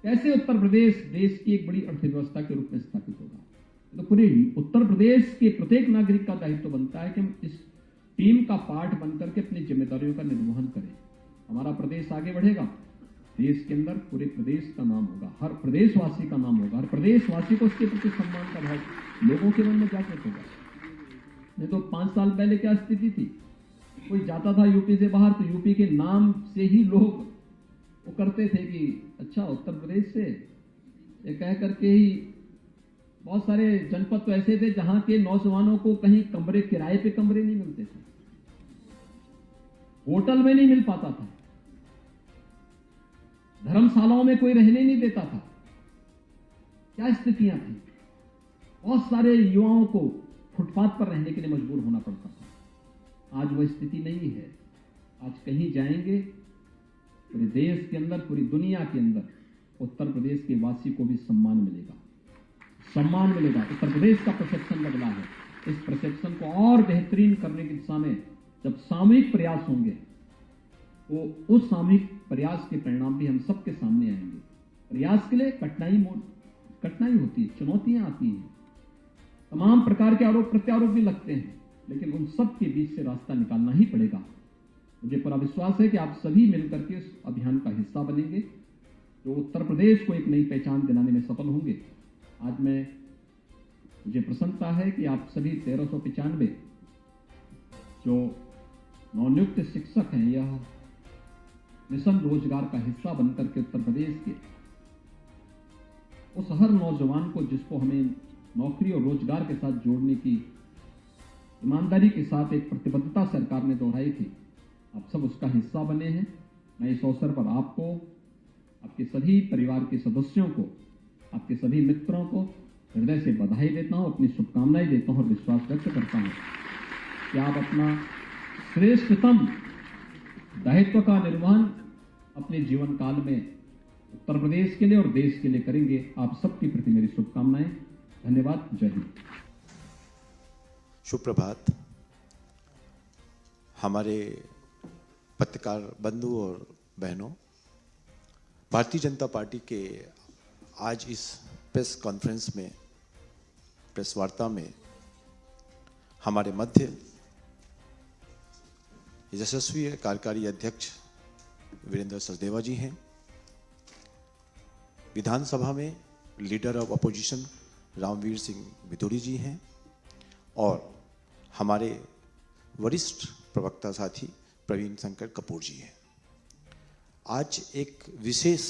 कैसे उत्तर प्रदेश देश की एक बड़ी अर्थव्यवस्था के रूप में स्थापित होगा? तो पूरे उत्तर प्रदेश के प्रत्येक नागरिक का दायित्व बनता है कि हम इस टीम का पार्ट बनकर के अपनी जिम्मेदारियों का निर्वहन करें। हमारा प्रदेश आगे बढ़ेगा, देश के अंदर पूरे प्रदेश का नाम होगा, हर प्रदेशवासी का नाम होगा, हर प्रदेशवासी को उसके प्रति सम्मान का भाव लोगों के मन में जागृत होगा। नहीं तो 5 साल पहले क्या स्थिति थी, कोई जाता था यूपी से बाहर तो यूपी के नाम से ही लोग वो करते थे कि अच्छा उत्तर प्रदेश से, ये कह करके ही बहुत सारे जनपद तो ऐसे थे जहां के नौजवानों को कहीं कमरे, किराए पे कमरे नहीं मिलते थे, होटल में नहीं मिल पाता था, धर्मशालाओं में कोई रहने नहीं देता था। क्या स्थितियां थी? बहुत सारे युवाओं को फुटपाथ पर रहने के लिए मजबूर होना पड़ता था। आज वह स्थिति नहीं है। आज कहीं जाएंगे पूरे देश के अंदर, पूरी दुनिया के अंदर उत्तर प्रदेश के वासी को भी सम्मान मिलेगा, सम्मान मिलेगा। उत्तर प्रदेश का परसेप्शन बदला है। इस परसेप्शन को और बेहतरीन करने की दिशा में जब सामूहिक प्रयास होंगे तो उस सामूहिक प्रयास के परिणाम भी हम सबके सामने आएंगे। प्रयास के लिए कठिनाई होती है, चुनौतियां आती हैं, तमाम प्रकार के आरोप प्रत्यारोप भी लगते हैं, लेकिन उन सब के बीच से रास्ता निकालना ही पड़ेगा। मुझे पूरा विश्वास है कि आप सभी मिलकर के इस अभियान का हिस्सा बनेंगे, जो उत्तर प्रदेश को एक नई पहचान दिलाने में सफल होंगे। आज मुझे प्रसन्नता है कि आप सभी 1395 जो नवनियुक्त शिक्षक हैं, यह मिशन रोजगार का हिस्सा बनकर के उत्तर प्रदेश के उस हर नौजवान को जिसको हमें नौकरी और रोजगार के साथ जोड़ने की ईमानदारी के साथ एक प्रतिबद्धता सरकार ने दोहराई थी, आप सब उसका हिस्सा बने हैं। मैं इस अवसर पर आपको, आपके सभी परिवार के सदस्यों को, आपके सभी मित्रों को हृदय से बधाई देता हूं, अपनी शुभकामनाएं देता हूं और विश्वास व्यक्त करता हूं कि आप अपना श्रेष्ठतम दायित्व का निर्वहन अपने जीवन काल में उत्तर प्रदेश के लिए और देश के लिए करेंगे। आप सबके प्रति मेरी शुभकामनाएं। धन्यवाद। जय हिंद। शुभ प्रभात। हमारे पत्रकार बंधु और बहनों, भारतीय जनता पार्टी के आज इस प्रेस कॉन्फ्रेंस में, प्रेस वार्ता में हमारे मध्य यशस्वी कार्यकारी अध्यक्ष वीरेंद्र सचदेवा जी हैं। विधानसभा में leader of opposition Ramveer Singh Bhitodi ji हैं और हमारे वरिष्ठ प्रवक्ता साथी प्रवीण शंकर कपूर जी हैं। आज एक विशेष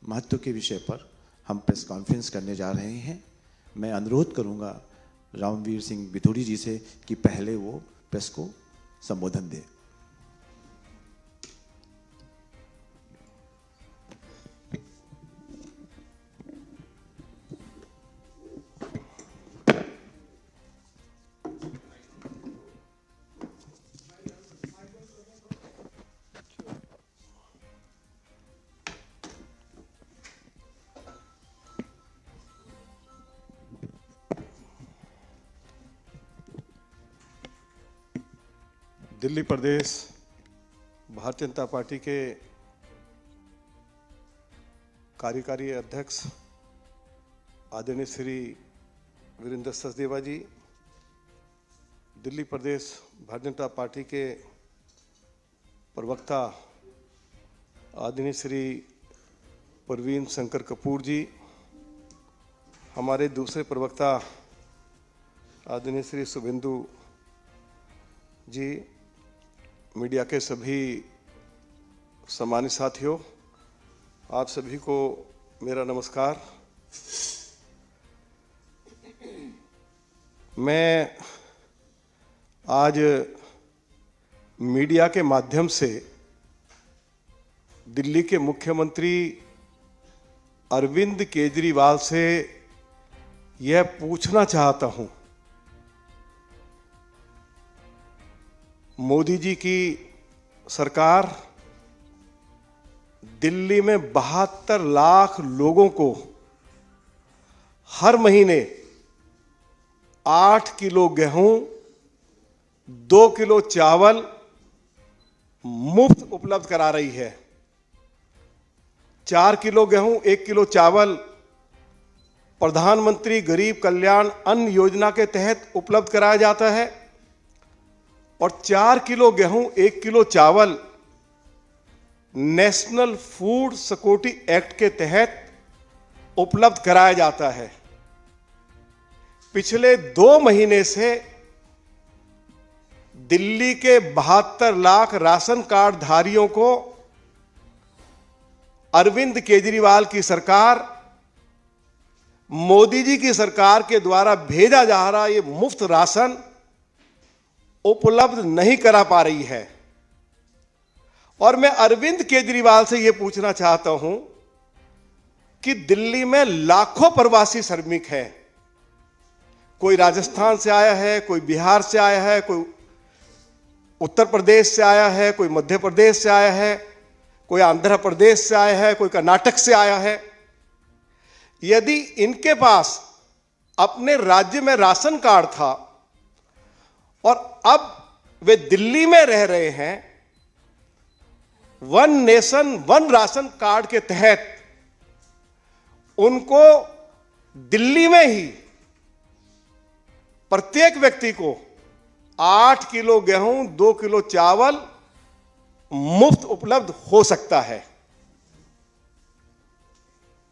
महत्व के विषय पर हम प्रेस कॉन्फ्रेंस करने जा रहे हैं। मैं अनुरोध करूंगा रामवीर सिंह भितोड़ी जी से कि पहले वो प्रेस को संबोधन दें। दिल्ली प्रदेश भारतीय जनता पार्टी के कार्यकारी अध्यक्ष आदरणीय श्री वीरेंद्र सचदेवा जी, दिल्ली प्रदेश भारतीय जनता पार्टी के प्रवक्ता आदरणीय श्री प्रवीण शंकर कपूर जी, हमारे दूसरे प्रवक्ता आदरणीय श्री शुभेंदु जी, मीडिया के सभी सम्मानित साथियों, आप सभी को मेरा नमस्कार। मैं आज मीडिया के माध्यम से दिल्ली के मुख्यमंत्री अरविंद केजरीवाल से यह पूछना चाहता हूं, मोदी जी की सरकार दिल्ली में 72 लाख लोगों को हर महीने 8 किलो गेहूं, 2 किलो चावल मुफ्त उपलब्ध करा रही है। 4 किलो गेहूं, 1 किलो चावल प्रधानमंत्री गरीब कल्याण अन्न योजना के तहत उपलब्ध कराया जाता है और 4 किलो गेहूं, 1 किलो चावल नेशनल फूड सिक्योरिटी एक्ट के तहत उपलब्ध कराया जाता है। पिछले 2 महीने से दिल्ली के 72 लाख राशन कार्ड धारियों को अरविंद केजरीवाल की सरकार, मोदी जी की सरकार के द्वारा भेजा जा रहा ये मुफ्त राशन उपलब्ध नहीं करा पा रही है। और मैं अरविंद केजरीवाल से यह पूछना चाहता हूं कि दिल्ली में लाखों प्रवासी श्रमिक हैं। कोई राजस्थान से आया है, कोई बिहार से आया है, कोई उत्तर प्रदेश से आया है, कोई मध्य प्रदेश से आया है, कोई आंध्र प्रदेश से आया है, कोई कर्नाटक से आया है। यदि इनके पास अपने राज्य में राशन कार्ड था और अब वे दिल्ली में रह रहे हैं, one nation one ration card के तहत उनको दिल्ली में ही प्रत्येक व्यक्ति को 8 किलो गेहूं, 2 किलो चावल मुफ्त उपलब्ध हो सकता है।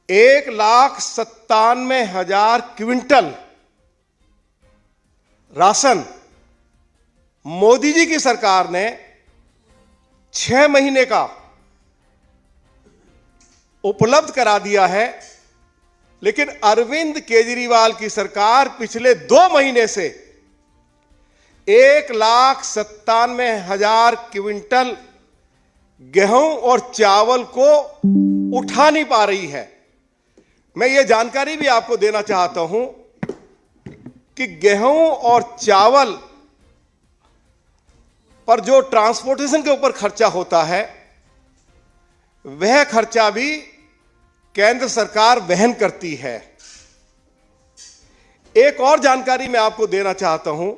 1,97,000 क्विंटल राशन मोदी जी की सरकार ने 6 महीने का उपलब्ध करा दिया है, लेकिन अरविंद केजरीवाल की सरकार पिछले 2 महीने से 1,97,000 क्विंटल गेहूं और चावल को उठा नहीं पा रही है। मैं ये जानकारी भी आपको देना चाहता हूं कि गेहूं और चावल पर जो ट्रांसपोर्टेशन के ऊपर खर्चा होता है, वह खर्चा भी केंद्र सरकार वहन करती है। एक और जानकारी मैं आपको देना चाहता हूं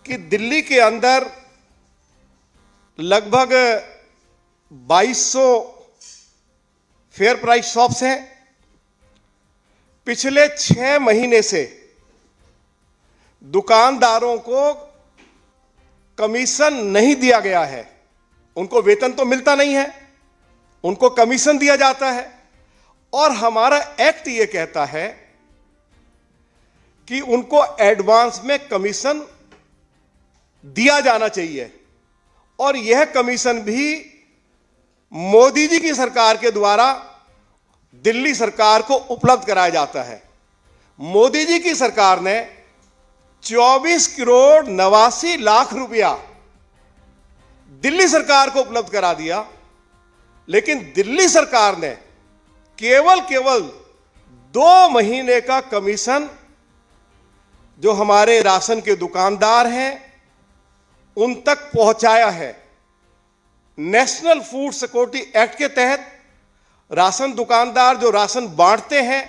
कि दिल्ली के अंदर लगभग 2200 फेयर प्राइस शॉप्स हैं। पिछले 6 महीने से दुकानदारों को कमीशन नहीं दिया गया है। उनको वेतन तो मिलता नहीं है, उनको कमीशन दिया जाता है। और हमारा एक्ट ये कहता है कि उनको एडवांस में कमीशन दिया जाना चाहिए, और यह कमीशन भी मोदी जी की सरकार के द्वारा दिल्ली सरकार को उपलब्ध कराया जाता है। मोदी जी की सरकार ने 24 करोड़ 89 लाख रुपया दिल्ली सरकार को उपलब्ध करा दिया, लेकिन दिल्ली सरकार ने केवल 2 महीने का कमीशन जो हमारे राशन के दुकानदार हैं उन तक पहुंचाया है। नेशनल फूड सिक्योरिटी एक्ट के तहत राशन दुकानदार जो राशन बांटते हैं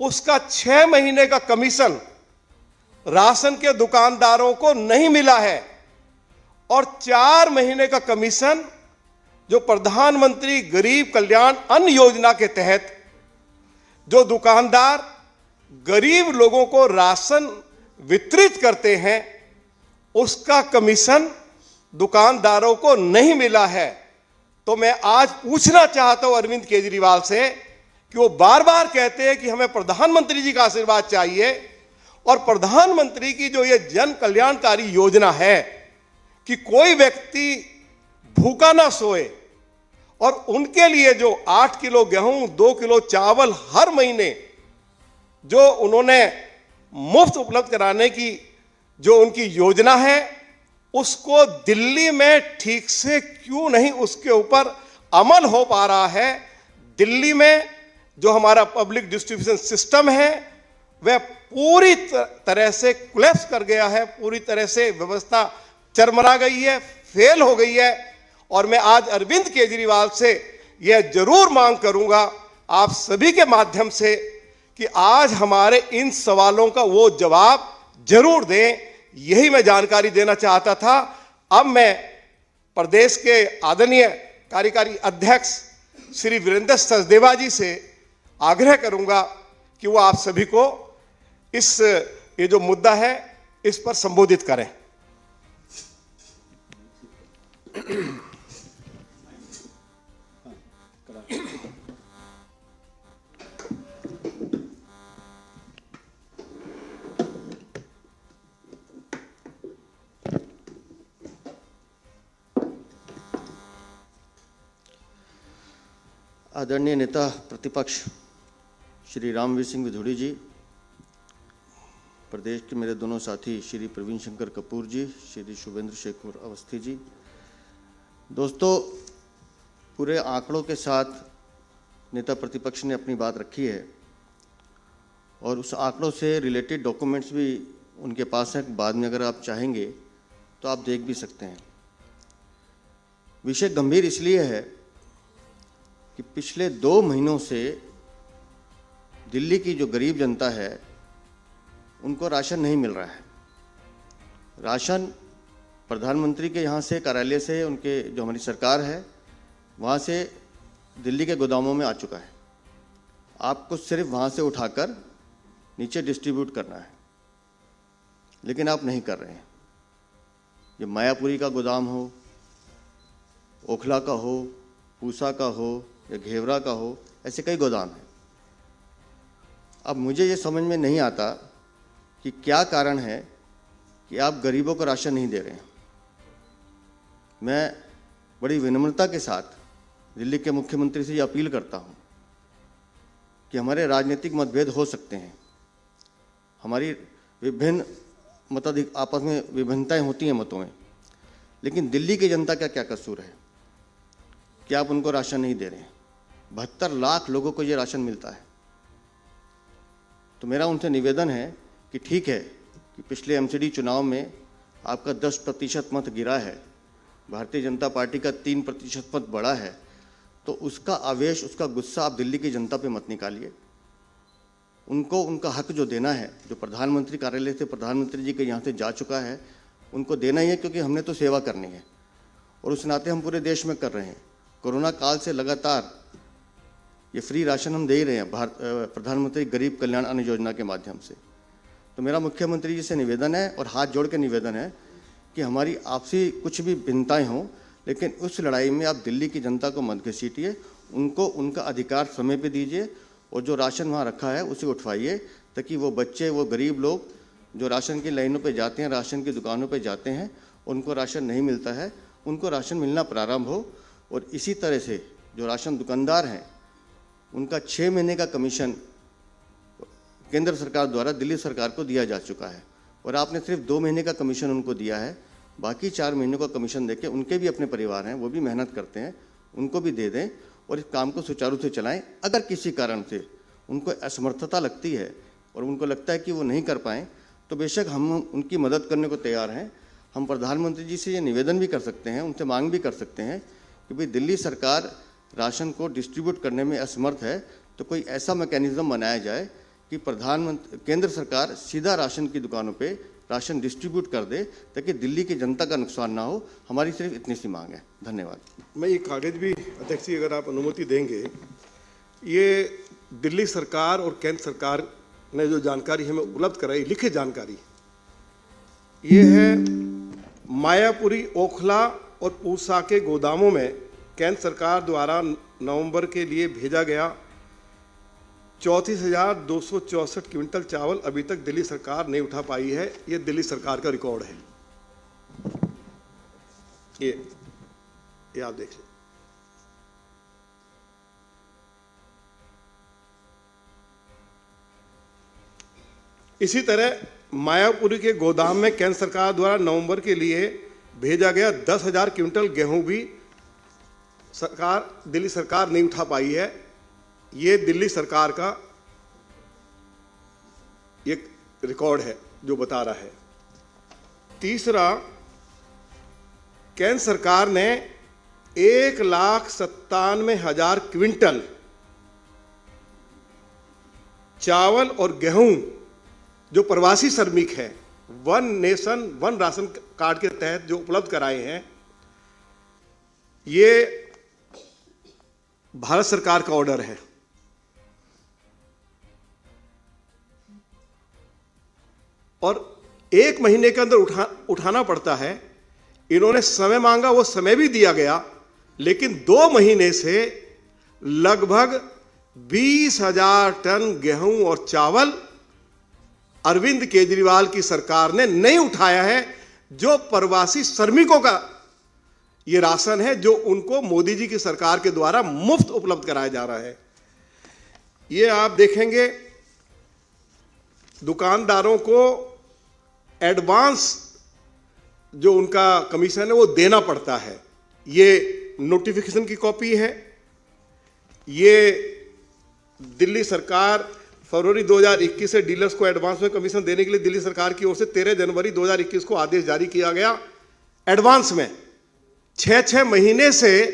उसका 6 महीने का कमीशन राशन के दुकानदारों को नहीं मिला है, और 4 महीने का कमीशन जो प्रधानमंत्री गरीब कल्याण अन्न योजना के तहत जो दुकानदार गरीब लोगों को राशन वितरित करते हैं उसका कमीशन दुकानदारों को नहीं मिला है। तो मैं आज पूछना चाहता हूं अरविंद केजरीवाल से कि वो बार बार कहते हैं कि हमें प्रधानमंत्री जी का आशीर्वाद चाहिए, और प्रधानमंत्री की जो ये जन कल्याणकारी योजना है कि कोई व्यक्ति भूखा ना सोए, और उनके लिए जो 8 किलो गेहूं 2 किलो चावल हर महीने जो उन्होंने मुफ्त उपलब्ध कराने की जो उनकी योजना है, उसको दिल्ली में ठीक से क्यों नहीं उसके ऊपर अमल हो पा रहा है। दिल्ली में जो हमारा पब्लिक डिस्ट्रीब्यूशन सिस्टम है वह पूरी तरह से कोलैप्स कर गया है, पूरी तरह से व्यवस्था चरमरा गई है, फेल हो गई है। और मैं आज अरविंद केजरीवाल से यह जरूर मांग करूंगा आप सभी के माध्यम से कि आज हमारे इन सवालों का वो जवाब जरूर दें। यही मैं जानकारी देना चाहता था। अब मैं प्रदेश के आदरणीय कार्यकारी अध्यक्ष श्री वीरेंद्र सचदेवा जी से आग्रह करूंगा कि वो आप सभी को ये जो मुद्दा है इस पर संबोधित करें। आदरणीय नेता प्रतिपक्ष श्री रामवीर सिंह विधूड़ी जी, प्रदेश के मेरे दोनों साथी श्री प्रवीण शंकर कपूर जी, श्री शुभेंद्र शेखर अवस्थी जी। दोस्तों, पूरे आंकड़ों के साथ नेता प्रतिपक्ष ने अपनी बात रखी है, और उस आंकड़ों से रिलेटेड डॉक्यूमेंट्स भी उनके पास हैं। बाद में अगर आप चाहेंगे तो आप देख भी सकते हैं। विषय गंभीर इसलिए है कि पिछले 2 महीनों से दिल्ली की जो गरीब जनता है उनको राशन नहीं मिल रहा है। राशन प्रधानमंत्री के यहाँ से, कार्यालय से, उनके जो हमारी सरकार है वहाँ से दिल्ली के गोदामों में आ चुका है। आपको सिर्फ वहाँ से उठाकर नीचे डिस्ट्रीब्यूट करना है, लेकिन आप नहीं कर रहे हैं। ये मायापुरी का गोदाम हो, ओखला का हो, पूसा का हो या घेवरा का हो, ऐसे कई गोदाम हैं। अब मुझे ये समझ में नहीं आता कि क्या कारण है कि आप गरीबों को राशन नहीं दे रहे हैं। मैं बड़ी विनम्रता के साथ दिल्ली के मुख्यमंत्री से ये अपील करता हूँ कि हमारे राजनीतिक मतभेद हो सकते हैं, हमारी विभिन्न आपस में विभिन्नताएं होती हैं मतों में, लेकिन दिल्ली की जनता का क्या कसूर है कि आप उनको राशन नहीं दे रहे हैं। 72 लाख लोगों को ये राशन मिलता है। तो मेरा उनसे निवेदन है कि ठीक है कि पिछले एमसीडी चुनाव में आपका 10% मत गिरा है, भारतीय जनता पार्टी का 3% मत बढ़ा है, तो उसका आवेश, उसका गुस्सा आप दिल्ली की जनता पे मत निकालिए। उनको उनका हक जो देना है, जो प्रधानमंत्री कार्यालय से प्रधानमंत्री जी के यहाँ से जा चुका है, उनको देना ही है, क्योंकि हमने तो सेवा करनी है और उस नाते हम पूरे देश में कर रहे हैं। कोरोना काल से लगातार ये फ्री राशन हम दे ही रहे हैं प्रधानमंत्री गरीब कल्याण अन्न योजना के माध्यम से। तो मेरा मुख्यमंत्री जी से निवेदन है और हाथ जोड़ के निवेदन है कि हमारी आपसी कुछ भी भिन्नताएं हों, लेकिन उस लड़ाई में आप दिल्ली की जनता को मत घसीटिए, उनको उनका अधिकार समय पे दीजिए और जो राशन वहाँ रखा है उसे उठवाइए, ताकि वो बच्चे, वो गरीब लोग जो राशन की लाइनों पे जाते हैं, राशन की दुकानों पे जाते हैं, उनको राशन नहीं मिलता है, उनको राशन मिलना प्रारंभ हो। और इसी तरह से जो राशन दुकानदार हैं उनका 6 महीने का कमीशन केंद्र सरकार द्वारा दिल्ली सरकार को दिया जा चुका है और आपने सिर्फ 2 महीने का कमीशन उनको दिया है। बाकी 4 महीनों का कमीशन देके, उनके भी अपने परिवार हैं, वो भी मेहनत करते हैं, उनको भी दे दें और इस काम को सुचारू से चलाएं। अगर किसी कारण से उनको असमर्थता लगती है और उनको लगता है कि वो नहीं कर पाएँ, तो बेशक हम उनकी मदद करने को तैयार हैं। हम प्रधानमंत्री जी से ये निवेदन भी कर सकते हैं, उनसे मांग भी कर सकते हैं कि भाई दिल्ली सरकार राशन को डिस्ट्रीब्यूट करने में असमर्थ है, तो कोई ऐसा मैकेनिज्म बनाया जाए कि केंद्र सरकार सीधा राशन की दुकानों पे राशन डिस्ट्रीब्यूट कर दे, ताकि दिल्ली की जनता का नुकसान ना हो। हमारी सिर्फ इतनी सी मांग है। धन्यवाद। मैं ये कागज भी अध्यक्ष जी, अगर आप अनुमति देंगे, ये दिल्ली सरकार और केंद्र सरकार ने जो जानकारी हमें उपलब्ध कराई, लिखित जानकारी, ये है मायापुरी, ओखला और पूसा के गोदामों में केंद्र सरकार द्वारा नवंबर के लिए भेजा गया 34,264 क्विंटल चावल अभी तक दिल्ली सरकार नहीं उठा पाई है। ये दिल्ली सरकार का रिकॉर्ड है। ये आप देख लीजिए। इसी तरह मायापुरी के गोदाम में केंद्र सरकार द्वारा नवंबर के लिए भेजा गया 10,000 क्विंटल गेहूं भी दिल्ली सरकार नहीं उठा पाई है। ये दिल्ली सरकार का एक रिकॉर्ड है जो बता रहा है। तीसरा, केंद्र सरकार ने 1,97,000 क्विंटल चावल और गेहूं जो प्रवासी श्रमिक है, one nation one ration card के तहत जो उपलब्ध कराए हैं, ये भारत सरकार का ऑर्डर है। और 1 महीने के अंदर उठाना पड़ता है। इन्होंने समय मांगा, वो समय भी दिया गया, लेकिन 2 महीने से लगभग 20,000 टन गेहूं और चावल अरविंद केजरीवाल की सरकार ने नहीं उठाया है, जो प्रवासी श्रमिकों का ये राशन है, जो उनको मोदी जी की सरकार के द्वारा मुफ्त उपलब्ध कराया जा रहा है। ये आप देखेंगे, दुकानदारों को एडवांस जो उनका कमीशन है वो देना पड़ता है। ये नोटिफिकेशन की कॉपी है। ये दिल्ली सरकार फरवरी 2021 से डीलर्स को एडवांस में कमीशन देने के लिए दिल्ली सरकार की ओर से 13 जनवरी 2021 को आदेश जारी किया गया। एडवांस में 6 महीने से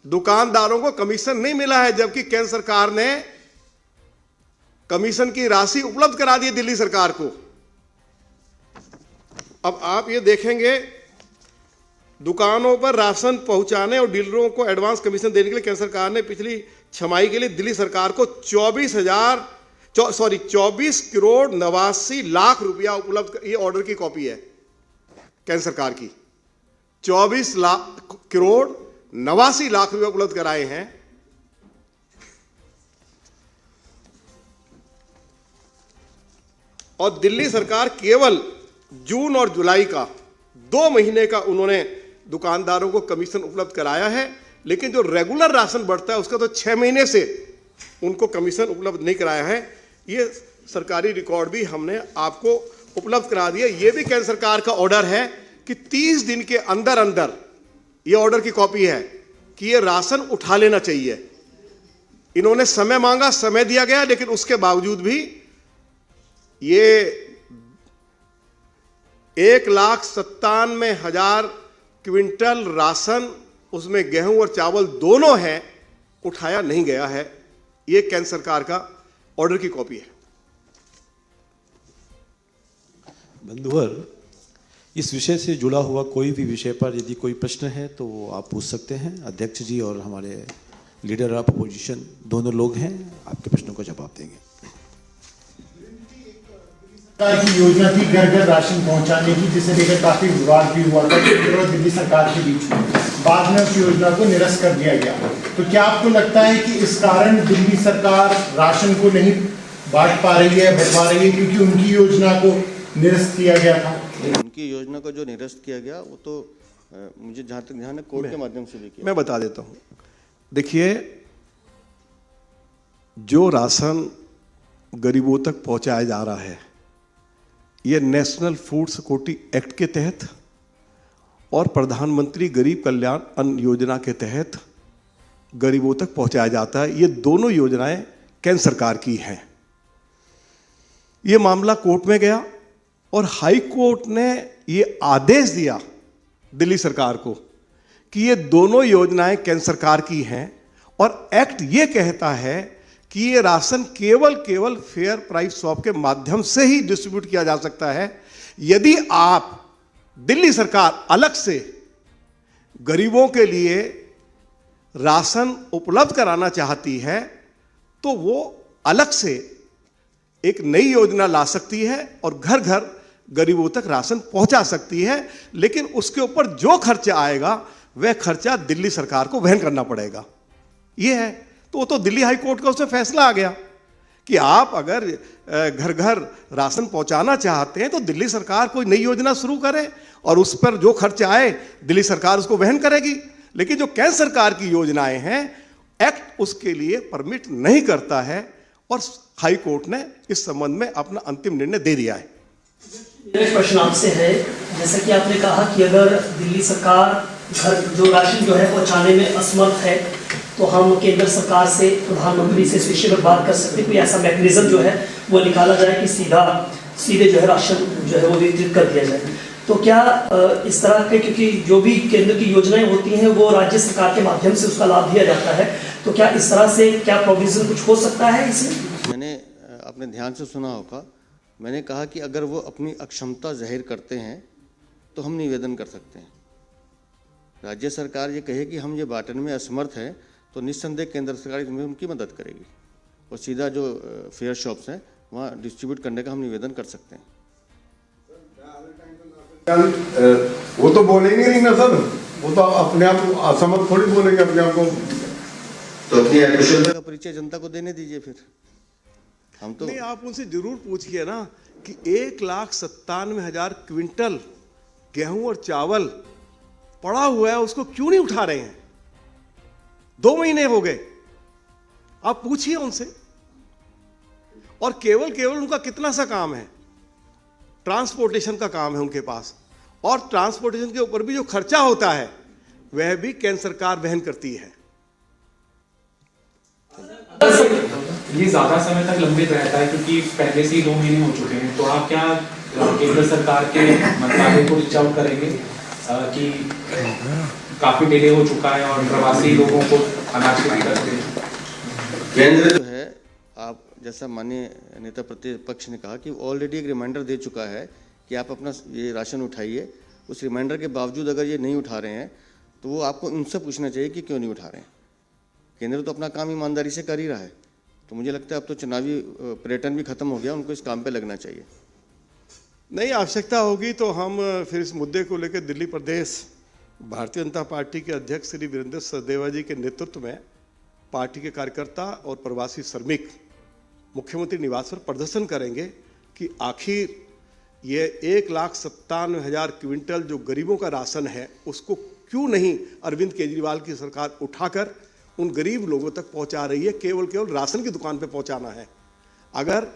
दुकानदारों को कमीशन नहीं मिला है, जबकि केंद्र सरकार ने कमीशन की राशि उपलब्ध करा दी दिल्ली सरकार को। अब आप ये देखेंगे, दुकानों पर राशन पहुंचाने और डीलरों को एडवांस कमीशन देने के लिए केंद्र सरकार ने पिछली छमाही के लिए दिल्ली सरकार को 24 करोड़ 89 लाख रुपया उपलब्ध, ये ऑर्डर की कॉपी है केंद्र सरकार की। 24 करोड़ 89 लाख रुपया उपलब्ध कराए हैं। और दिल्ली सरकार केवल जून और जुलाई का 2 महीने का उन्होंने दुकानदारों को कमीशन उपलब्ध कराया है, लेकिन जो रेगुलर राशन बढ़ता है उसका तो 6 महीने से उनको कमीशन उपलब्ध नहीं कराया है। ये सरकारी रिकॉर्ड भी हमने आपको उपलब्ध करा दिया। ये भी केंद्र सरकार का ऑर्डर है कि 30 दिन के अंदर अंदर, ये ऑर्डर की कॉपी है, कि ये राशन उठा लेना चाहिए। इन्होंने समय मांगा, समय दिया गया, लेकिन उसके बावजूद भी ये 1,97,000 क्विंटल राशन, उसमें गेहूं और चावल दोनों हैं, उठाया नहीं गया है। ये केंद्र सरकार का ऑर्डर की कॉपी है। बंधुवर, इस विषय से जुड़ा हुआ कोई भी विषय पर यदि कोई प्रश्न है तो वो आप पूछ सकते हैं। अध्यक्ष जी और हमारे लीडर ऑफ अपोजिशन दोनों लोग हैं, आपके प्रश्नों का जवाब देंगे। सरकार की योजना थी घर घर राशन पहुंचाने की, जिसे लेकर काफी विवाद भी हुआ था केंद्र और दिल्ली सरकार के बीच में। बाद में उस योजना को निरस्त कर दिया गया। तो क्या आपको लगता है कि इस कारण दिल्ली सरकार राशन को नहीं बांट पा रही है, बंटवा रही है, क्योंकि उनकी योजना को निरस्त किया गया था? उनकी योजना को जो निरस्त किया गया वो तो मुझे जहाँ तक ध्यान है कोर्ट के माध्यम से भी किया। मैं बता देता हूं। देखिए, जो राशन गरीबों तक पहुंचाया जा रहा है, यह नेशनल फूड सिक्योरिटी एक्ट के तहत और प्रधानमंत्री गरीब कल्याण अन्न योजना के तहत गरीबों तक पहुंचाया जाता है। ये दोनों योजनाएं केंद्र सरकार की हैं। ये मामला कोर्ट में गया और हाई कोर्ट ने ये आदेश दिया दिल्ली सरकार को कि ये दोनों योजनाएं केंद्र सरकार की हैं और एक्ट ये कहता है कि ये राशन केवल फेयर प्राइस शॉप के माध्यम से ही डिस्ट्रीब्यूट किया जा सकता है। यदि आप दिल्ली सरकार अलग से गरीबों के लिए राशन उपलब्ध कराना चाहती है तो वो अलग से एक नई योजना ला सकती है और घर घर गरीबों तक राशन पहुंचा सकती है, लेकिन उसके ऊपर जो खर्चा आएगा वह खर्चा दिल्ली सरकार को वहन करना पड़ेगा। यह है, तो वो तो दिल्ली हाई कोर्ट का उसमें फैसला आ गया कि आप अगर घर घर राशन पहुंचाना चाहते हैं तो दिल्ली सरकार कोई नई योजना शुरू करे और उस पर जो खर्चा आए दिल्ली सरकार उसको वहन करेगी। लेकिन जो केंद्र सरकार की योजनाएं हैं, एक्ट उसके लिए परमिट नहीं करता है और हाई कोर्ट ने इस संबंध में अपना अंतिम निर्णय दे दिया है। मेरा प्रश्न आपसे है, जैसा कि आपने कहा कि अगर दिल्ली सरकार घर जो राशन जो है पहुंचाने में असमर्थ है तो हम केंद्र सरकार से, प्रधानमंत्री से इस विषय पर बात कर सकते हैं। कोई ऐसा मैकेनिज्म जो है वो निकाला जाए कि सीधे जो है राशन जो है वो वितरित कर दिया जाए। तो क्या इस तरह के, क्योंकि जो भी केंद्र की योजनाएं होती हैं वो राज्य सरकार के माध्यम से उसका लाभ दिया जाता है, तो क्या इस तरह से क्या प्रोविजन कुछ हो सकता है इसमें? मैंने अपने ध्यान से सुना होगा, मैंने कहा कि अगर वो अपनी अक्षमता जाहिर करते हैं तो हम निवेदन कर सकते हैं। राज्य सरकार ये कहे कि हम ये बांटने में असमर्थ हैं तो निस्संदेह केंद्र सरकार इसमें उनकी मदद करेगी और सीधा जो फेयर शॉप्स हैं वहाँ डिस्ट्रीब्यूट करने का हम निवेदन कर सकते हैं। वो तो बोलेंगे नहीं ना सर, वो तो अपने आप असमर्थ थोड़ी बोलेंगे अपने आप को। तो अपनी अकुशलता का परिचय जनता को देने दीजिए फिर। हम तो नहीं, आप उनसे जरूर पूछिए ना कि 1,97,000 क्विंटल गेहूं और चावल पड़ा हुआ है, उसको क्यों नहीं उठा रहे हैं? 2 महीने हो गए, आप पूछिए उनसे। और केवल उनका कितना सा काम है, ट्रांसपोर्टेशन का काम है उनके पास, और ट्रांसपोर्टेशन के ऊपर भी जो खर्चा होता है वह भी केंद्र सरकार वहन करती है। ये ज्यादा समय तक लंबित रहता है क्योंकि पहले से ही 2 महीने हो चुके हैं, तो आप क्या केंद्र सरकार के मंत्रालय को रीच आउट करेंगे कि काफी डिले हो चुका है और प्रवासी लोगों को अनाज की दिक्कत है? केंद्र जो है, आप जैसा माननीय नेता प्रतिपक्ष ने कहा कि ऑलरेडी एक रिमाइंडर दे चुका है कि आप अपना ये राशन उठाइए। उस रिमाइंडर के बावजूद अगर ये नहीं उठा रहे हैं तो वो आपको उनसे पूछना चाहिए कि क्यों नहीं उठा रहे हैं। केंद्र तो अपना काम ईमानदारी से कर ही रहा है, तो मुझे लगता है अब तो चुनावी पर्यटन भी खत्म हो गया, उनको इस काम पे लगना चाहिए। नहीं, आवश्यकता होगी तो हम फिर इस मुद्दे को लेकर दिल्ली प्रदेश भारतीय जनता पार्टी के अध्यक्ष श्री वीरेंद्र सचदेवा जी के नेतृत्व में पार्टी के कार्यकर्ता और प्रवासी श्रमिक मुख्यमंत्री निवास पर प्रदर्शन करेंगे कि आखिर ये 1,97,000 क्विंटल जो गरीबों का राशन है उसको क्यों नहीं अरविंद केजरीवाल की सरकार उठाकर उन गरीब लोगों तक पहुंचा रही है। केवल राशन की दुकान पे पहुंचाना है। अगर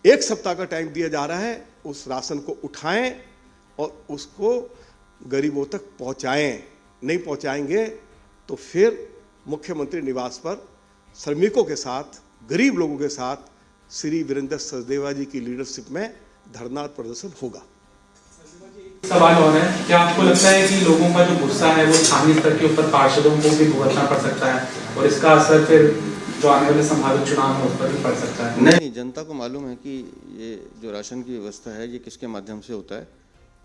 1 सप्ताह का टाइम दिया जा रहा है, उस राशन को उठाएं और उसको गरीबों तक पहुंचाएं। नहीं पहुंचाएंगे तो फिर मुख्यमंत्री निवास पर श्रमिकों के साथ, गरीब लोगों के साथ श्री वीरेंद्र सचदेवा जी की लीडरशिप में धरना प्रदर्शन होगा। सवाल और है, क्या आपको लगता है कि लोगों का जो गुस्सा है वो स्थानीय स्तर के ऊपर पार्षदों को भी भुगतना पड़ सकता है और इसका असर फिर जो आने वाले संभावित चुनाव में उस पर भी पड़ सकता है? नहीं, जनता को मालूम है कि ये जो राशन की व्यवस्था है ये किसके माध्यम से होता है।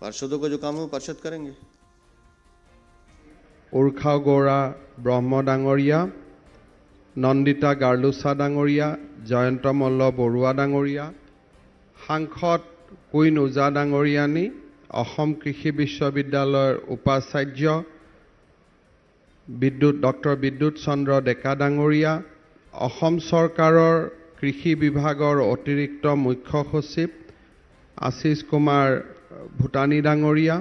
पार्षदों का जो काम है वो पार्षद करेंगे। उर्खा गौड़ा ब्रह्म डांगरिया, नंदिता गार्लुसा डांगरिया, जयंत मल्ल बरुआ डांगरिया, सांसद কুইন ওজা ডাঙৰীয়ানী, অসম কৃষি বিশ্ববিদ্যালয়ৰ উপাচাৰ্য ডক্টৰ বিদ্যুৎ চন্দ্ৰ ডেকা ডাঙৰীয়া, অসম চৰকাৰৰ কৃষি বিভাগৰ অতিৰিক্ত মুখ্য সচিব আশিষ কুমাৰ ভূটানী ডাঙৰীয়া,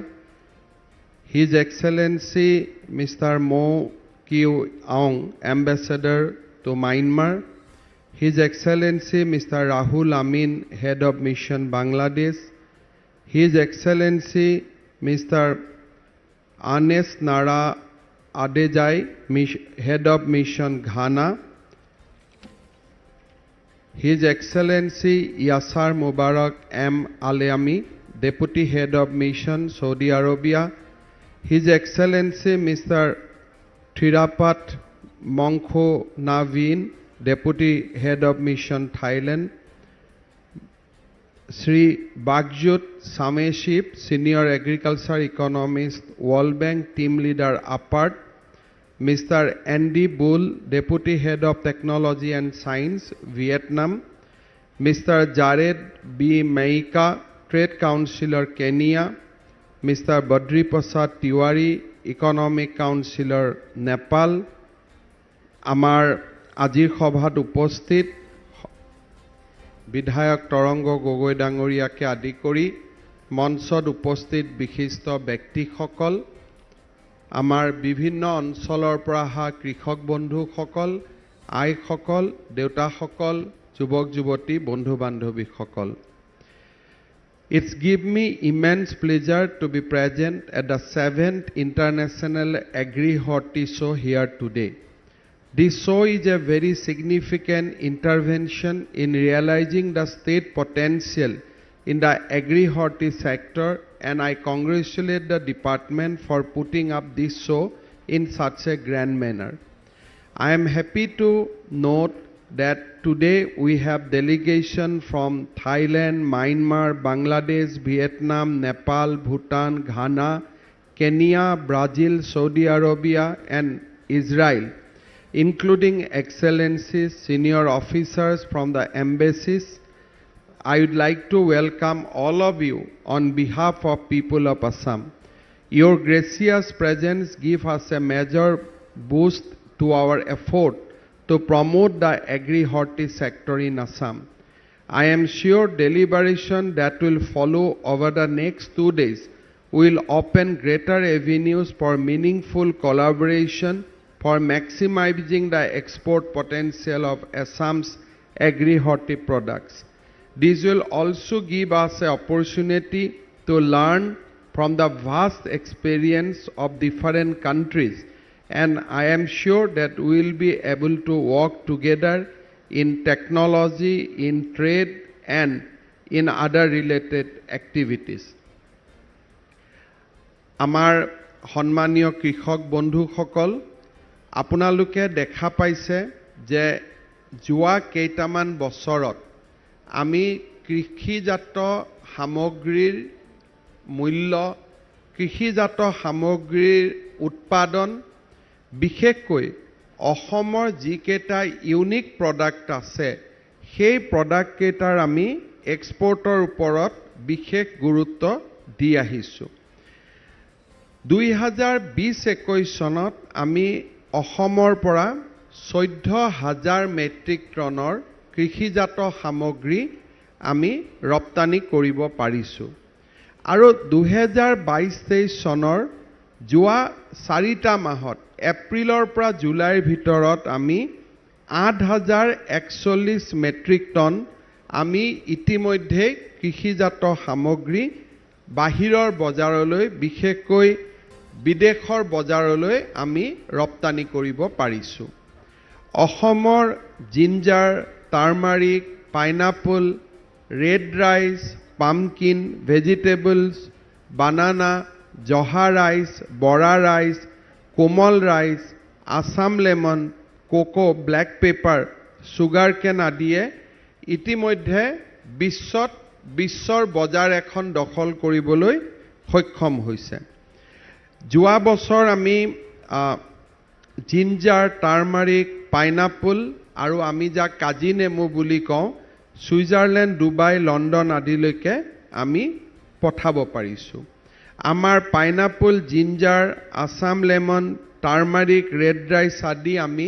His Excellency Mr. Mo Kiu Aung, Ambassador to Myanmar, His Excellency Mr. Rahul Amin, Head of Mission Bangladesh, His Excellency Mr. Anes Nara Adejai, Head of Mission Ghana, His Excellency Yasar Mubarak M. Aleami, Deputy Head of Mission Saudi Arabia, His Excellency Mr. Thirapat Mongkho Naveen, Deputy Head of Mission Thailand, Sri Bagjut Sameship, Senior Agriculture Economist, World Bank Team Leader APART, Mr. Andy Bull, Deputy Head of Technology and Science, Vietnam, Mr. Jared B. Meika, Trade Councillor, Kenya, Mr. Badri Prasad Tiwari, Economic Councillor, Nepal, Amar Ajir Khobhat Uposthit, Bidhayak Torongo Gogoi Dangoriake Adi Kori, Monsod Uposthit Bishishto Bekti Khokol, Amar Bibhinno Onsolor Pora ha Krishok Bondhu Khokol, Ai Khokol, Deuta Khokol, Jubok Juboti, Bondhu Bandhobi Khokol. It's give me immense pleasure to be present at the 7th International Agri-Horti Show here today. This show is a very significant intervention in realizing the state potential in the agri-horti sector, and I congratulate the department for putting up this show in such a grand manner. I am happy to note that today we have delegation from Thailand, Myanmar, Bangladesh, Vietnam, Nepal, Bhutan, Ghana, Kenya, Brazil, Saudi Arabia and Israel, including excellencies, senior officers from the embassies. I would like to welcome all of you on behalf of people of Assam. Your gracious presence gives us a major boost to our effort to promote the agri-horti sector in Assam. I am sure deliberation that will follow over the next 2 days will open greater avenues for meaningful collaboration for maximizing the export potential of Assam's agri-horti products. This will also give us an opportunity to learn from the vast experience of different countries, and I am sure that we will be able to work together in technology, in trade, and in other related activities. Amar Honmaniyo Krishok Bondhu Khokol, আপোনালোকে দেখা পাইছে যে যোৱা কেইটামান বছৰত আমি কৃষিজাত সামগ্ৰীৰ মূল্য, কৃষিজাত সামগ্ৰীৰ উৎপাদন, বিশেষকৈ অসমৰ যিকেইটা ইউনিক প্ৰডাক্ট আছে সেই প্ৰডাক্ট কেইটাৰ আমি এক্সপোৰ্টৰ ওপৰত বিশেষ গুৰুত্ব দি আহিছোঁ। 2020-21 চনত আমি অসমৰ পৰা 14,000 মেট্ৰিক টনৰ কৃষিজাত সামগ্ৰী আমি ৰপ্তানি কৰিব পাৰিছোঁ আৰু 2022-23 চনৰ যোৱা 4টা মাহত এপ্ৰিলৰ পৰা জুলাইৰ ভিতৰত আমি 8,041 মেট্ৰিক টন আমি ইতিমধ্যে কৃষিজাত সামগ্ৰী বাহিৰৰ বজাৰলৈ, বিশেষকৈ বিদেশৰ বজাৰলৈ আমি ৰপ্তানি কৰিব পাৰিছোঁ। অসমৰ ginger, turmeric, pineapple, red rice, pumpkin, vegetables, banana, Joha rice, Bora rice, Komal rice, Assam lemon, cocoa, black pepper, sugar cane আদিয়ে ইতিমধ্যে বিশ্বৰ বজাৰ এখন দখল কৰিবলৈ সক্ষম হৈছে। যোৱা বছৰ আমি জিঞ্জাৰ, টাৰ্মাৰিক, পাইনাপল আৰু আমি যাক কাজি নেমু বুলি কওঁ, ছুইজাৰলেণ্ড, ডুবাই, লণ্ডন আদিলৈকে আমি পঠাব পাৰিছোঁ। আমাৰ pineapple, ginger, Assam lemon, turmeric, red rice আদি আমি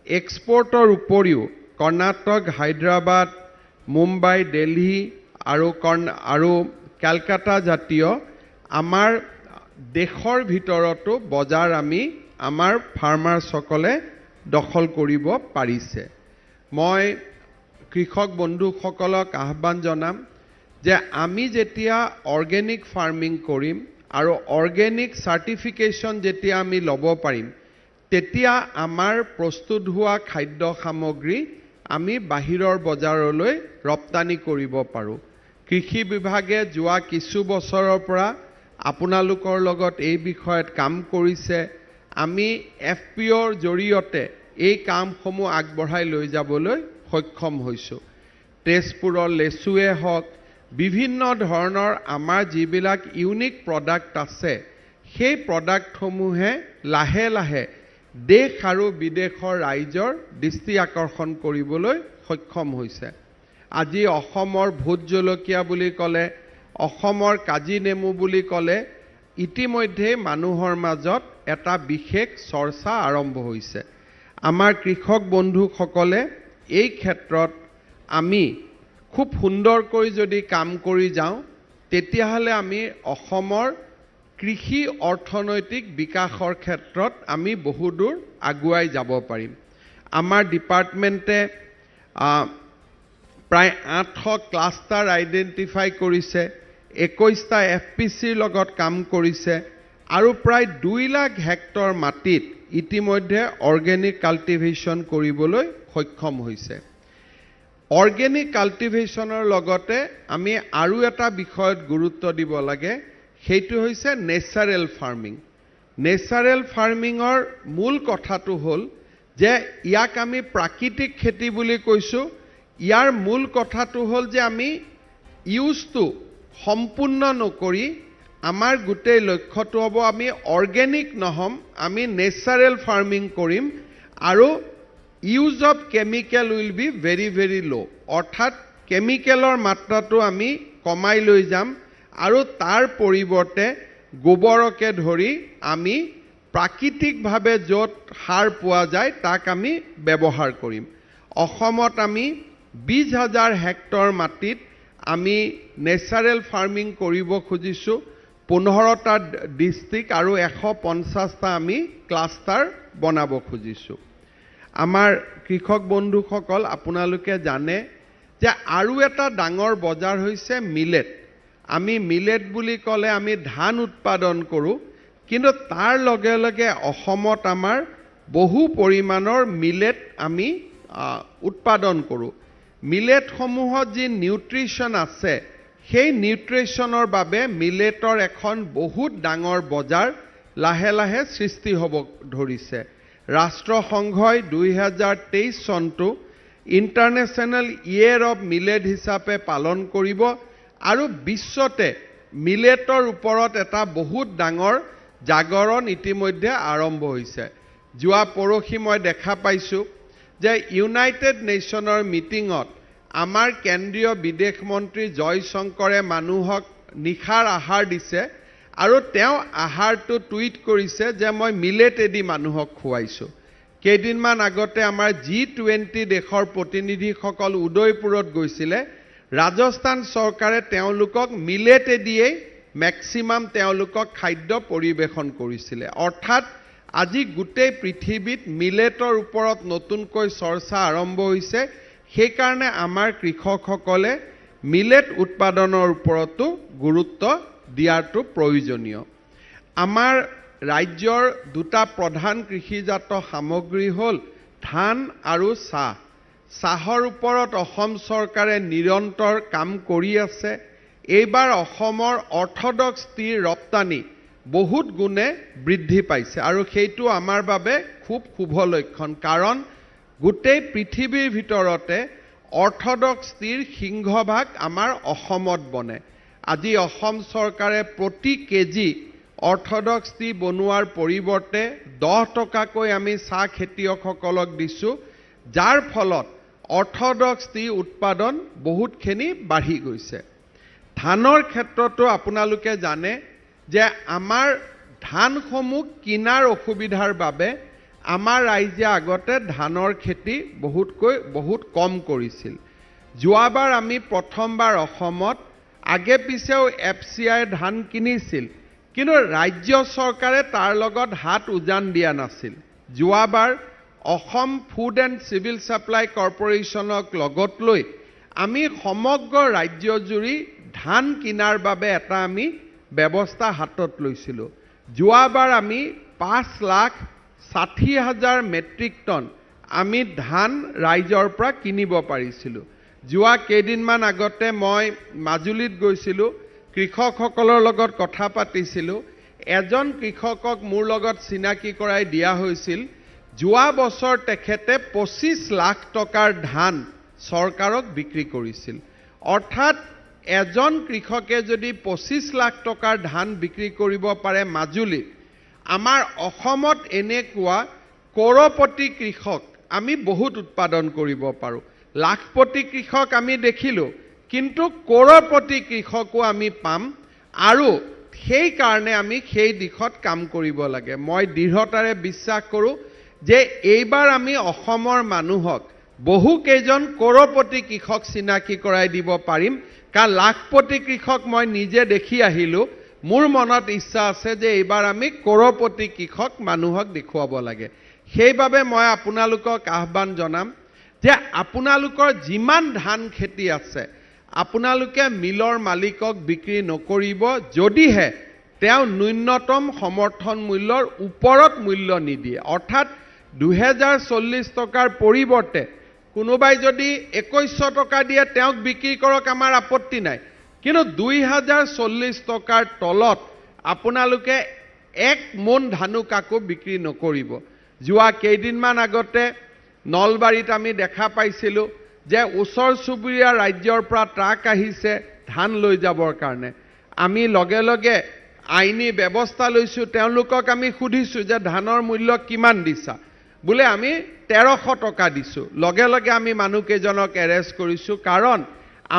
এক্সপৰ্টৰ উপৰিও কৰ্ণাটক, হায়দৰাবাদ, মুম্বাই, দিল্লী আৰু কলকাতা জাতীয় আমাৰ দেশৰ ভিতৰতো বজাৰ আমি আমাৰ ফাৰ্মাৰ্ছসকলে দখল কৰিব পাৰিছে। মই কৃষক বন্ধুসকলক আহ্বান জনাম যে আমি যেতিয়া অৰ্গেনিক ফাৰ্মিং কৰিম আৰু অৰ্গেনিক চাৰ্টিফিকেশ্যন যেতিয়া আমি ল'ব পাৰিম, তেতিয়া আমাৰ প্ৰস্তুত হোৱা খাদ্য সামগ্ৰী আমি বাহিৰৰ বজাৰলৈ ৰপ্তানি কৰিব পাৰোঁ। কৃষি বিভাগে যোৱা কিছু বছৰৰ পৰা আপোনালোকৰ লগত এই বিষয়ত কাম কৰিছে। আমি FPOৰ জৰিয়তে এই কামসমূহ আগবঢ়াই লৈ যাবলৈ সক্ষম হৈছোঁ। তেজপুৰৰ লেচুৱে হওক, বিভিন্ন ধৰণৰ আমাৰ যিবিলাক ইউনিক প্ৰডাক্ট আছে, সেই প্ৰডাক্টসমূহে লাহে লাহে দেশ আৰু বিদেশৰ ৰাইজৰ দৃষ্টি আকৰ্ষণ কৰিবলৈ সক্ষম হৈছে। আজি অসমৰ ভোট জলকীয়া বুলি ক'লে, অসমৰ কাজি নেমু বুলি ক'লে ইতিমধ্যে মানুহৰ মাজত এটা বিশেষ চৰ্চা আৰম্ভ হৈছে। আমাৰ কৃষক বন্ধুসকলে এই ক্ষেত্ৰত আমি খুব সুন্দৰকৈ যদি কাম কৰি যাওঁ, তেতিয়াহ'লে আমি অসমৰ কৃষি অৰ্থনৈতিক বিকাশৰ ক্ষেত্ৰত আমি বহুদূৰ আগুৱাই যাব পাৰিম। আমাৰ ডিপাৰ্টমেণ্টে প্ৰায় 800 ক্লাষ্টাৰ আইডেণ্টিফাই কৰিছে, 21টা FPCৰ লগত কাম কৰিছে আৰু প্ৰায় 2 লাখ হেক্টৰ মাটিত ইতিমধ্যে অৰ্গেনিক কাল্টিভেশ্যন কৰিবলৈ সক্ষম হৈছে। অৰ্গেনিক কাল্টিভেশ্যনৰ লগতে আমি আৰু এটা বিষয়ত গুৰুত্ব দিব লাগে, সেইটো হৈছে নেচাৰেল ফাৰ্মিং। নেচাৰেল ফাৰ্মিঙৰ মূল কথাটো হ'ল যে ইয়াক আমি প্ৰাকৃতিক খেতি বুলি কৈছোঁ। ইয়াৰ মূল কথাটো হ'ল যে আমি ইউজটো সম্পূৰ্ণ নকৰি আমাৰ গোটেই লক্ষ্যটো হ'ব আমি অৰ্গেনিক নহম, আমি নেচাৰেল ফাৰ্মিং কৰিম আৰু use of chemical will be very very low'. অৰ্থাৎ কেমিকেলৰ মাত্ৰাটো আমি কমাই লৈ যাম আৰু তাৰ পৰিৱৰ্তে গোবৰকে ধৰি আমি প্ৰাকৃতিকভাৱে য'ত সাৰ পোৱা যায় তাক আমি ব্যৱহাৰ কৰিম। অসমত আমি 20,000 হেক্টৰ মাটিত আমি নেচাৰেল ফাৰ্মিং কৰিব খুজিছোঁ। 15টা ডিষ্ট্ৰিক্ট আৰু 150টা আমি ক্লাষ্টাৰ বনাব খুজিছোঁ। আমাৰ কৃষক বন্ধুসকল, আপোনালোকে জানে যে আৰু এটা ডাঙৰ বজাৰ হৈছে মিলেট। আমি মিলেট বুলি ক'লে আমি ধান উৎপাদন কৰোঁ, কিন্তু তাৰ লগে লগে অসমত আমাৰ বহু পৰিমাণৰ মিলেট আমি উৎপাদন কৰোঁ। মিলেটসমূহত যি নিউট্ৰিশ্যন আছে, সেই নিউট্ৰিশ্যনৰ বাবে মিলেটৰ এখন বহুত ডাঙৰ বজাৰ লাহে লাহে সৃষ্টি হ'ব ধৰিছে। ৰাষ্ট্ৰসংঘই 2023 চনটো ইণ্টাৰনেশ্যনেল ইয়েৰ অফ মিলেট হিচাপে পালন কৰিব আৰু বিশ্বতে মিলেটৰ ওপৰত এটা বহুত ডাঙৰ জাগৰণ ইতিমধ্যে আৰম্ভ হৈছে। যোৱা পৰহি মই দেখা পাইছোঁ যে ইউনাইটেড নেশ্যনৰ মিটিঙত আমাৰ কেন্দ্ৰীয় বিদেশ মন্ত্ৰী জয়শংকৰে মানুহক নিশাৰ আহাৰ দিছে আৰু তেওঁ আহাৰটো টুইট কৰিছে যে মই মিলেটেদি মানুহক খুৱাইছোঁ। কেইদিনমান আগতে আমাৰ G20 দেশৰ প্ৰতিনিধিসকল উদয়পুৰত গৈছিলে। ৰাজস্থান চৰকাৰে তেওঁলোকক মিলেটেদিয়েই মেক্সিমাম তেওঁলোকক খাদ্য পৰিৱেশন কৰিছিলে। অৰ্থাৎ আজি গোটেই পৃথিৱীত মিলেটৰ ওপৰত নতুনকৈ চৰ্চা আৰম্ভ হৈছে। সেইকাৰণে আমাৰ কৃষকসকলে মিলেট উৎপাদনৰ ওপৰতো গুৰুত্ব দিয়াটো প্ৰয়োজনীয়। আমাৰ ৰাজ্যৰ দুটা প্ৰধান কৃষিজাত সামগ্ৰী হ'ল ধান আৰু চাহ। চাহৰ ওপৰত অসম চৰকাৰে নিৰন্তৰ কাম কৰি আছে। এইবাৰ অসমৰ অৰ্থডক্স টিৰ ৰপ্তানি বহুত গুণে বৃদ্ধি পাইছে আৰু সেইটো আমাৰ বাবে খুব শুভ লক্ষণ, কাৰণ গোটেই পৃথিৱীৰ ভিতৰতে অৰ্থডক্স টিৰ সিংহভাগ আমাৰ অসমত বনে। আজি অসম চৰকাৰে প্ৰতি কেজি অৰ্থডক্স টি বনোৱাৰ পৰিৱৰ্তে 10 টকাকৈ আমি চাহ খেতিয়কসকলক দিছোঁ, যাৰ ফলত অৰ্থডক্স টি উৎপাদন বহুতখিনি বাঢ়ি গৈছে। ধানৰ ক্ষেত্ৰতো আপোনালোকে জানে যে আমাৰ ধানসমূহ কিনাৰ অসুবিধাৰ বাবে আমাৰ ৰাইজে আগতে ধানৰ খেতি বহুত কম কৰিছিল। যোৱাবাৰ আমি প্ৰথমবাৰ অসমত আগে পিছেও FCI ধান কিনিছিল, কিন্তু ৰাজ্য চৰকাৰে তাৰ লগত হাত উজান দিয়া নাছিল। যোৱাবাৰ অসম ফুড এণ্ড চিভিল ছাপ্লাই কৰ্পোৰেশ্যনক লগত লৈ আমি সমগ্ৰ ৰাজ্যজুৰি ধান কিনাৰ বাবে এটা আমি ব্যৱস্থা হাতত লৈছিলোঁ। যোৱাবাৰ আমি 5,60,000 মেট্ৰিক টন আমি ধান ৰাইজৰ পৰা কিনিব পাৰিছিলোঁ। যোৱা কেইদিনমান আগতে মই মাজুলীত গৈছিলোঁ, কৃষকসকলৰ লগত কথা পাতিছিলোঁ। এজন কৃষকক মোৰ লগত চিনাকি কৰাই দিয়া হৈছিল। যোৱা বছৰ তেখেতে 25 লাখ টকাৰ ধান চৰকাৰক বিক্ৰী কৰিছিল। অৰ্থাৎ এজন কৃষকে যদি 25 লাখ টকাৰ ধান বিক্ৰী কৰিব পাৰে মাজুলীত, আমাৰ অসমত এনেকুৱা কৰপতি কৃষক আমি বহুত উৎপাদন কৰিব পাৰোঁ। লাখপতি কৃষক আমি দেখিলোঁ, কিন্তু কৰপতি কৃষকো আমি পাম, আৰু সেই কাৰণে আমি সেই দিশত কাম কৰিব লাগে। মই দৃঢ়তাৰে বিশ্বাস কৰোঁ যে এইবাৰ আমি অসমৰ মানুহক বহু কেইজন কৰপতি কৃষক চিনাকি কৰাই দিব পাৰিম, কাৰণ লাখপতি কৃষক মই নিজে দেখি আহিলোঁ। মোৰ মনত ইচ্ছা আছে যে এইবাৰ আমি কৰপতি কৃষক মানুহক দেখুৱাব লাগে। সেইবাবে মই আপোনালোকক আহ্বান জনাম যে আপোনালোকৰ যিমান ধান খেতি আছে আপোনালোকে মিলৰ মালিকক বিক্ৰী নকৰিব, যদিহে তেওঁ ন্যূনতম সমৰ্থন মূল্যৰ ওপৰত মূল্য নিদিয়ে। অৰ্থাৎ 2040 টকাৰ পৰিৱৰ্তে কোনোবাই যদি 2100 টকা দিয়ে তেওঁক বিক্ৰী কৰক, আমাৰ আপত্তি নাই, কিন্তু 2040 টকাৰ তলত আপোনালোকে 1 মোন ধানো কাকো বিক্ৰী নকৰিব। যোৱা কেইদিনমান আগতে নলবাৰীত আমি দেখা পাইছিলোঁ যে ওচৰ চুবুৰীয়া ৰাজ্যৰ পৰা ট্ৰাক আহিছে ধান লৈ যাবৰ কাৰণে। আমি লগে লগে আইনী ব্যৱস্থা লৈছোঁ। তেওঁলোকক আমি সুধিছোঁ যে ধানৰ মূল্য কিমান দিছা? বোলে আমি 1300 টকা দিছোঁ। লগে লগে আমি মানুহকেইজনক এৰেষ্ট কৰিছোঁ, কাৰণ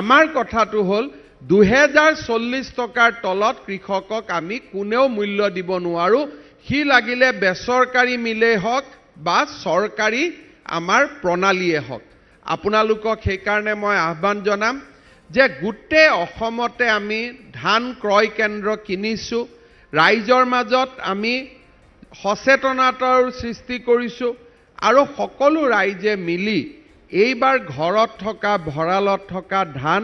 আমাৰ কথাটো হ'ল 2040 টকাৰ তলত কৃষকক আমি কোনেও মূল্য দিব নোৱাৰোঁ। সি লাগিলে বেচৰকাৰী মিলেই হওক বা চৰকাৰী আমাৰ প্ৰণালীয়ে হওক। আপোনালোকক সেইকাৰণে মই আহ্বান জনাম যে গোটেই অসমতে আমি ধান ক্ৰয় কেন্দ্ৰ কিনিছোঁ, ৰাইজৰ মাজত আমি সচেতনতাৰ সৃষ্টি কৰিছোঁ, আৰু সকলো ৰাইজে মিলি এইবাৰ ঘৰত থকা ভঁৰালত থকা ধান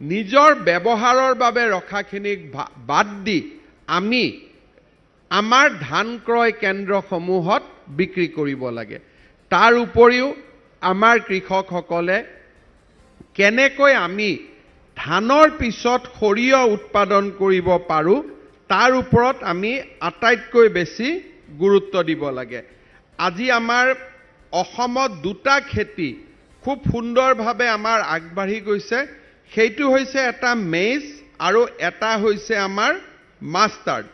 নিজৰ ব্যৱহাৰৰ বাবে ৰখাখিনিক বাদ দি আমি আমাৰ ধান ক্ৰয় কেন্দ্ৰসমূহত বিক্ৰী কৰিব লাগে। তাৰ উপৰিও আমাৰ কৃষকসকলে কেনেকৈ আমি ধানৰ পিছত সৰিয়হ উৎপাদন কৰিব পাৰোঁ তাৰ ওপৰত আমি আটাইতকৈ বেছি গুৰুত্ব দিব লাগে। আজি আমাৰ অসমত দুটা খেতি খুব সুন্দৰভাৱে আমাৰ আগবাঢ়ি গৈছে। সেইটো হৈছে এটা মেইজ আৰু এটা হৈছে আমাৰ মাষ্টাৰ্ড।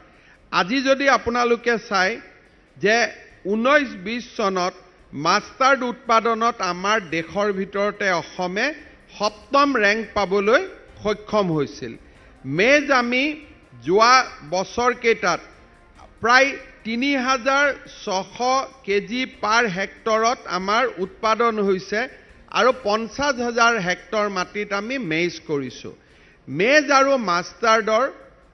আজি যদি আপোনালোকে চাই যে 19-20 চনত মাষ্টাৰ্ড উৎপাদনত আমাৰ দেশৰ ভিতৰতে অসমে 7ম ৰেংক পাবলৈ সক্ষম হৈছিল। মেজ আমি যোৱা বছৰকেইটাত প্ৰায় 3,600 কেজি পাৰ হেক্টৰত আমাৰ উৎপাদন হৈছে, আৰু 50,000 হেক্টৰ মাটিত আমি মেজ কৰিছোঁ। মেজ আৰু মাষ্টাৰ্ডৰ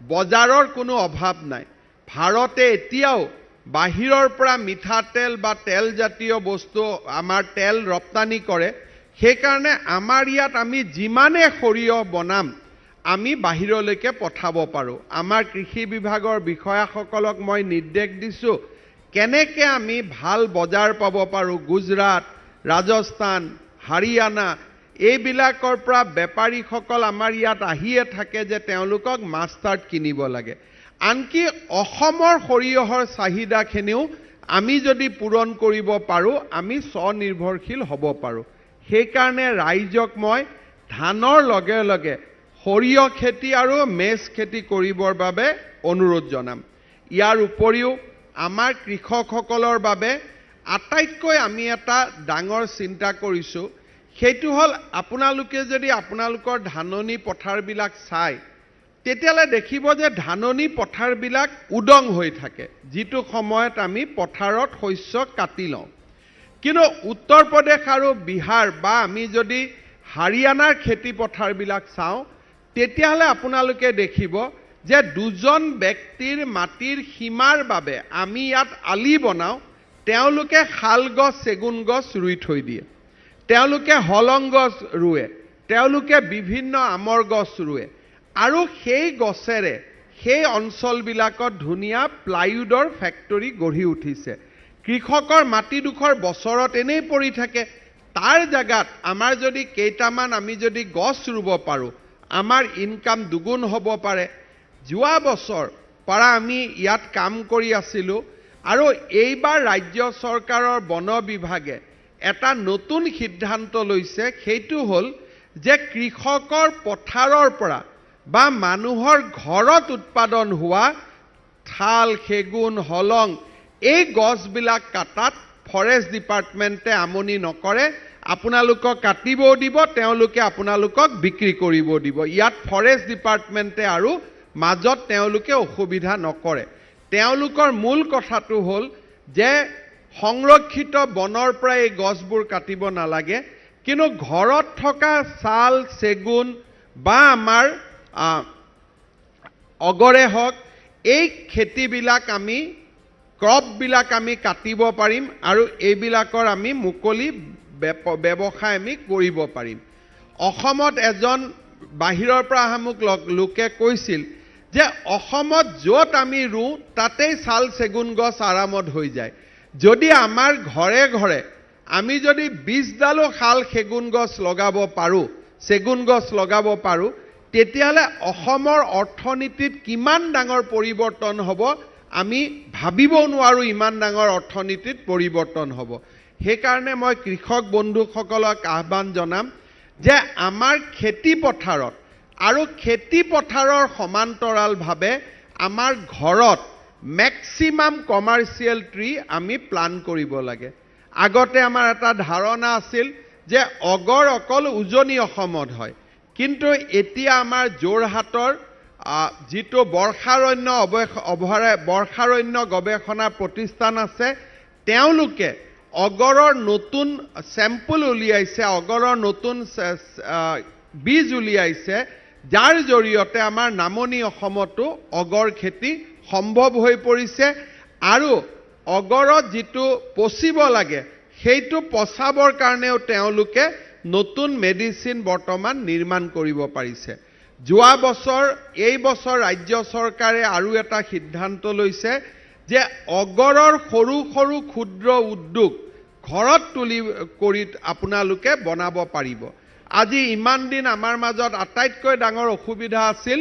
বজাৰৰ কোনো অভাৱ নাই। ভাৰতে এতিয়াও বাহিৰৰ পৰা মিঠাতেল বা তেলজাতীয় বস্তু আমাৰ তেল ৰপ্তানি কৰে। সেইকাৰণে আমাৰ ইয়াত আমি যিমানে সৰিয়হ বনাম আমি বাহিৰলৈকে পঠাব পাৰোঁ। আমাৰ কৃষি বিভাগৰ বিষয়াসকলক মই নিৰ্দেশ দিছোঁ কেনেকৈ আমি ভাল বজাৰ পাব পাৰোঁ। গুজৰাট, ৰাজস্থান, হাৰিয়ানা এইবিলাকৰ পৰা বেপাৰীসকল আমাৰ ইয়াত আহিয়ে থাকে যে তেওঁলোকক মাষ্টাৰ্ড কিনিব লাগে। আনকি অসমৰ সৰিয়হৰ চাহিদাখিনিও আমি যদি পূৰণ কৰিব পাৰোঁ আমি স্বনিৰ্ভৰশীল হ'ব পাৰোঁ। সেইকাৰণে ৰাইজক মই ধানৰ লগে লগে সৰিয়হ খেতি আৰু মেজ খেতি কৰিবৰ বাবে অনুৰোধ জনাম। ইয়াৰ উপৰিও আমাৰ কৃষকসকলৰ বাবে আটাইতকৈ আমি এটা ডাঙৰ চিন্তা কৰিছোঁ, সেইটো হ'ল আপোনালোকে যদি আপোনালোকৰ ধাননি পথাৰবিলাক চাই তেতিয়ালে দেখিব যে ধাননি পথাৰবিলাক উদং হৈ থাকে, যিটো সময়ত আমি পথাৰত শস্য কাটি লওঁ। কিন্তু উত্তৰ প্ৰদেশ আৰু বিহাৰ বা আমি যদি হাৰিয়ানাৰ খেতি পথাৰবিলাক চাওঁ, তেতিয়াহ'লে আপোনালোকে দেখিব যে দুজন ব্যক্তিৰ মাটিৰ সীমাৰ বাবে আমি ইয়াত আলি বনাওঁ, তেওঁলোকে শাল গছ চেগুন গছ ৰুই থৈ দিয়ে, তেওঁলোকে হলং গছ ৰুৱে, তেওঁলোকে বিভিন্ন আমৰ গছ ৰুৱে, আৰু সেই গছেৰে সেই অঞ্চলবিলাকত ধুনীয়া প্লাইউডৰ ফেক্টৰী গঢ়ি উঠিছে। কৃষকৰ মাটিডোখৰ বছৰত এনেই পৰি থাকে, তাৰ জাগাত আমাৰ যদি কেইটামান আমি যদি গছ ৰুব পাৰোঁ, আমাৰ ইনকাম দুগুণ হ'ব পাৰে। যোৱা বছৰ পৰা আমি ইয়াত কাম কৰি আছিলোঁ, আৰু এইবাৰ ৰাজ্য চৰকাৰৰ বন বিভাগে এটা নতুন সিদ্ধান্ত লৈছে, সেইটো হ'ল যে কৃষকৰ পথাৰৰ পৰা বা মানুহৰ ঘৰত উৎপাদন হোৱা শাল সেগুন হলং এই গছবিলাক কাটাত ফৰেষ্ট ডিপাৰ্টমেণ্টে আমনি নকৰে, আপোনালোকক কাটিবও দিব, তেওঁলোকে আপোনালোকক বিক্ৰী কৰিব দিব। ইয়াত ফৰেষ্ট ডিপাৰ্টমেণ্টে আৰু মাজত তেওঁলোকে অসুবিধা নকৰে। তেওঁলোকৰ মূল কথাটো হ'ল যে সংৰক্ষিত বনৰ পৰা এই গছবোৰ কাটিব নালাগে, কিন্তু ঘৰত থকা শাল চেগুন বা আমাৰ অগৰে হওক এই খেতিবিলাক আমি ক্ৰপবিলাক আমি কাটিব পাৰিম, আৰু এইবিলাকৰ আমি মুকলি ব্যৱসায় আমি কৰিব পাৰিম। অসমত এজন বাহিৰৰ পৰা অহা মোক লোকে কৈছিল যে অসমত য'ত আমি ৰুওঁ তাতেই শাল চেগুন গছ আৰামত হৈ যায়। যদি আমাৰ ঘৰে ঘৰে আমি যদি 20ডালো শাল সেগুন গছ লগাব পাৰোঁ, চেগুন গছ লগাব পাৰোঁ, তেতিয়াহ'লে অসমৰ অৰ্থনীতিত কিমান ডাঙৰ পৰিৱৰ্তন হ'ব আমি ভাবিব নোৱাৰোঁ। ইমান ডাঙৰ অৰ্থনীতিত পৰিৱৰ্তন হ'ব। সেইকাৰণে মই কৃষক বন্ধুসকলক আহ্বান জনাম যে আমাৰ খেতি পথাৰত আৰু খেতি পথাৰৰ সমান্তৰালভাৱে আমাৰ ঘৰত মেক্সিমাম কমাৰ্চিয়েল ট্ৰী আমি প্লান কৰিব লাগে। আগতে আমাৰ এটা ধাৰণা আছিল যে অগৰ অকল উজনি অসমত হয়, কিন্তু এতিয়া আমাৰ যোৰহাটৰ যিটো বৰ্ষাৰণ্য গৱেষণা প্ৰতিষ্ঠান আছে, তেওঁলোকে অগৰৰ নতুন চেম্পল উলিয়াইছে, অগৰৰ নতুন বীজ উলিয়াইছে, যাৰ জৰিয়তে আমাৰ নামনি অসমতো অগৰ খেতি সম্ভৱ হৈ পৰিছে, আৰু অগৰত যিটো পচিব লাগে সেইটো পচাবৰ কাৰণেও তেওঁলোকে নতুন মেডিচিন বৰ্তমান নিৰ্মাণ কৰিব পাৰিছে। যোৱা বছৰ এই বছৰ ৰাজ্য চৰকাৰে আৰু এটা সিদ্ধান্ত লৈছে যে অগৰৰ সৰু সৰু ক্ষুদ্ৰ উদ্যোগ ঘৰত তুলি কৰি আপোনালোকে বনাব পাৰিব। আজি ইমান দিন আমাৰ মাজত আটাইতকৈ ডাঙৰ অসুবিধা আছিল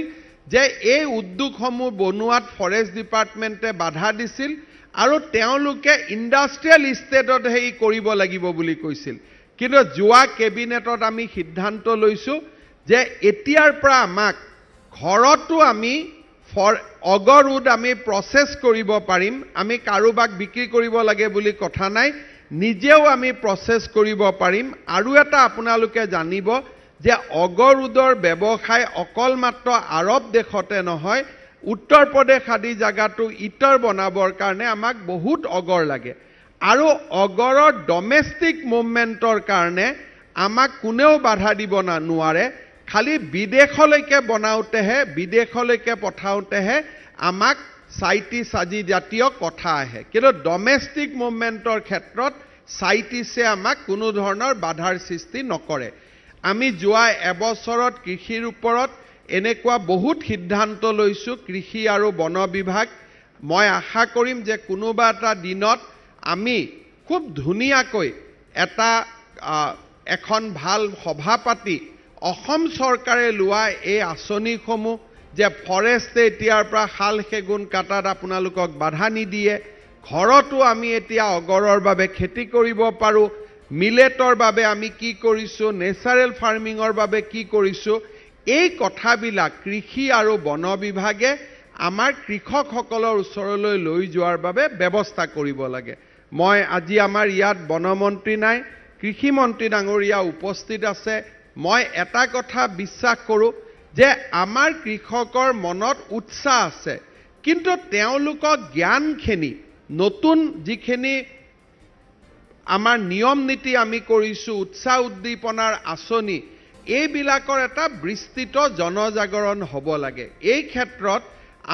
যে এই উদ্যোগসমূহ বনোৱাত ফৰেষ্ট ডিপাৰ্টমেণ্টে বাধা দিছিল, আৰু তেওঁলোকে ইণ্ডাষ্ট্ৰিয়েল ষ্টেটত হেৰি কৰিব লাগিব বুলি কৈছিল। কিন্তু যোৱা কেবিনেটত আমি সিদ্ধান্ত লৈছোঁ যে এতিয়াৰ পৰা আমাক ঘৰতো আমি অগৰ উড আমি প্ৰচেছ কৰিব পাৰিম। আমি কাৰোবাক বিক্ৰী কৰিব লাগে বুলি কথা নাই, নিজেও আমি প্ৰচেছ কৰিব পাৰিম। আৰু এটা আপোনালোকে জানিব যে অগৰ উডৰ ব্যৱসায় অকল মাত্ৰ আৰৱ দেশতে নহয়, উত্তৰ প্ৰদেশ আদি জাগাতো ইটাৰ বনাবৰ কাৰণে আমাক বহুত অগৰ লাগে, আৰু অগৰৰ ডমেষ্টিক মুভমেণ্টৰ কাৰণে আমাক কোনেও বাধা দিব নোৱাৰে। খালি বিদেশলৈকে বনাওঁতেহে, বিদেশলৈকে পঠাওঁতেহে আমাক চাইটি জাতীয় কথা আহে, কিন্তু ডমেষ্টিক মুভমেণ্টৰ ক্ষেত্ৰত চাইটিছে আমাক কোনো ধৰণৰ বাধাৰ সৃষ্টি নকৰে। আমি যোৱা এবছৰত কৃষিৰ ওপৰত এনেকুৱা বহুত সিদ্ধান্ত লৈছোঁ, কৃষি আৰু বন বিভাগ। মই আশা কৰিম যে কোনোবা এটা দিনত আমি খুব ধুনীয়াকৈ এখন ভাল সভা পাতি অসম চৰকাৰে লোৱা এই আঁচনিসমূহ, যে ফৰেষ্টে এতিয়াৰ পৰা শাল সেগুন কাটাত আপোনালোকক বাধা নিদিয়ে, ঘৰতো আমি এতিয়া অগৰৰ বাবে খেতি কৰিব পাৰোঁ, মিলেটৰ বাবে আমি কি কৰিছোঁ, নেচাৰেল ফাৰ্মিঙৰ বাবে কি কৰিছোঁ, এই কথাবিলাক কৃষি আৰু বন বিভাগে আমাৰ কৃষকসকলৰ ওচৰলৈ লৈ যোৱাৰ বাবে ব্যৱস্থা কৰিব লাগে। মই আজি আমাৰ ইয়াত বনমন্ত্ৰী নাই, কৃষি মন্ত্ৰী ডাঙৰীয়া উপস্থিত আছে। মই এটা কথা বিশ্বাস কৰোঁ যে আমাৰ কৃষকৰ মনত উৎসাহ আছে, কিন্তু তেওঁলোকক জ্ঞানখিনি নতুন যিখিনি আমাৰ নিয়ম নীতি আমি কৰিছোঁ, উৎসাহ উদ্দীপনাৰ আঁচনি, এইবিলাকৰ এটা বিস্তৃত জনজাগৰণ হ'ব লাগে। এই ক্ষেত্ৰত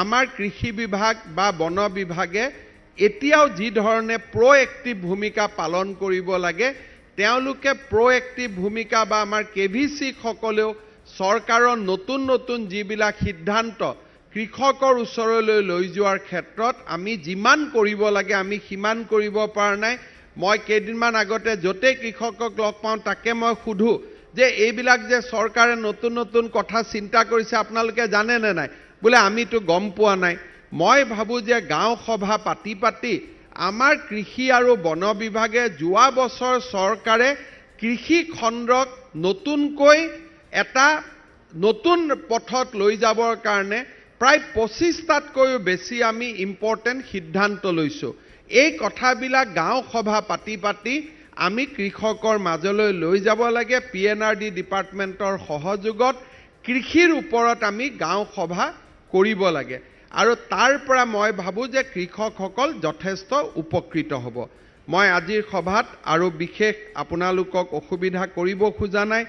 আমাৰ কৃষি বিভাগ বা বন বিভাগে এতিয়াও যি ধৰণে প্ৰ'এক্টিভ ভূমিকা পালন কৰিব লাগে, তেওঁলোকে প্ৰ'এক্টিভ ভূমিকা বা আমাৰ KVC সকলেও চৰকাৰৰ নতুন নতুন যিবিলাক সিদ্ধান্ত কৃষকৰ ওচৰলৈ লৈ যোৱাৰ ক্ষেত্ৰত আমি যিমান কৰিব লাগে আমি সিমান কৰিব পৰা নাই। মই কেইদিনমান আগতে য'তে কৃষকক লগ পাওঁ তাকে মই সুধো যে এইবিলাক যে চৰকাৰে নতুন নতুন কথা চিন্তা কৰিছে আপোনালোকে জানে নে নাই? বোলে আমিতো গম পোৱা নাই। মই ভাবোঁ যে গাঁও সভা পাতি পাতি আমাৰ কৃষি আৰু বন বিভাগে যোৱা বছৰ চৰকাৰে কৃষি খণ্ডক নতুনকৈ এটা নতুন পথত লৈ যাবৰ কাৰণে প্ৰায় 25টাতকৈও বেছি আমি ইম্পৰ্টেণ্ট সিদ্ধান্ত লৈছোঁ। এই কথাবিলাক গাঁও সভা পাতি পাতি আমি কৃষকৰ মাজলৈ লৈ যাব লাগে। PNRD ডিপাৰ্টমেণ্টৰ সহযোগত কৃষিৰ ওপৰত আমি গাঁও সভা কৰিব লাগে, আৰু তাৰ পৰা মই ভাবোঁ যে কৃষকসকল যথেষ্ট উপকৃত হ'ব। মই আজিৰ সভাত আৰু বিশেষ আপোনালোকক অসুবিধা কৰিব খোজা নাই।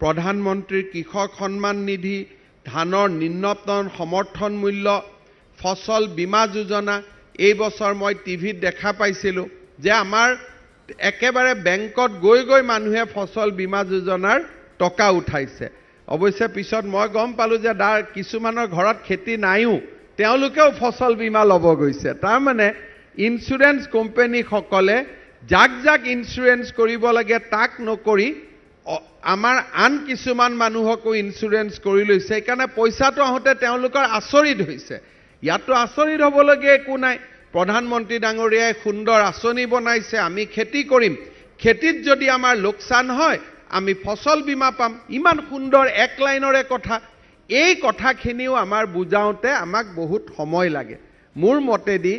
প্ৰধানমন্ত্ৰীৰ কৃষক সন্মান নিধি, ধানৰ নিম্নতম সমৰ্থন মূল্য, ফচল বীমা যোজনা, এই বছৰ মই টিভিত দেখা পাইছিলোঁ যে আমাৰ একেবাৰে বেংকত গৈ গৈ মানুহে ফচল বীমা যোজনাৰ টকা উঠাইছে। অৱশ্যে পিছত মই গম পালোঁ যে কিছুমানৰ ঘৰত খেতি নাইও, তেওঁলোকেও ফচল বীমা ল'ব গৈছে। তাৰমানে ইঞ্চুৰেঞ্চ কোম্পানীসকলে যাক যাক ইঞ্চুৰেঞ্চ কৰিব লাগে তাক নকৰি আমাৰ আন কিছুমান মানুহকো ইঞ্চুৰেঞ্চ কৰি লৈছে। সেইকাৰণে পইচাটো আহোঁতে তেওঁলোকৰ আচৰিত হৈছে। ইয়াতো আচৰিত হ'বলগীয়া একো নাই। প্ৰধানমন্ত্ৰী ডাঙৰীয়াই সুন্দৰ আঁচনি বনাইছে, আমি খেতি কৰিম, খেতিত যদি আমাৰ লোকচান হয় আমি ফচল বীমা পাম। ইমান সুন্দৰ এক লাইনৰে কথা। এই কথাখিনিও আমাৰ বুজাওঁতে আমাক বহুত সময় লাগে। মোৰ মতেদি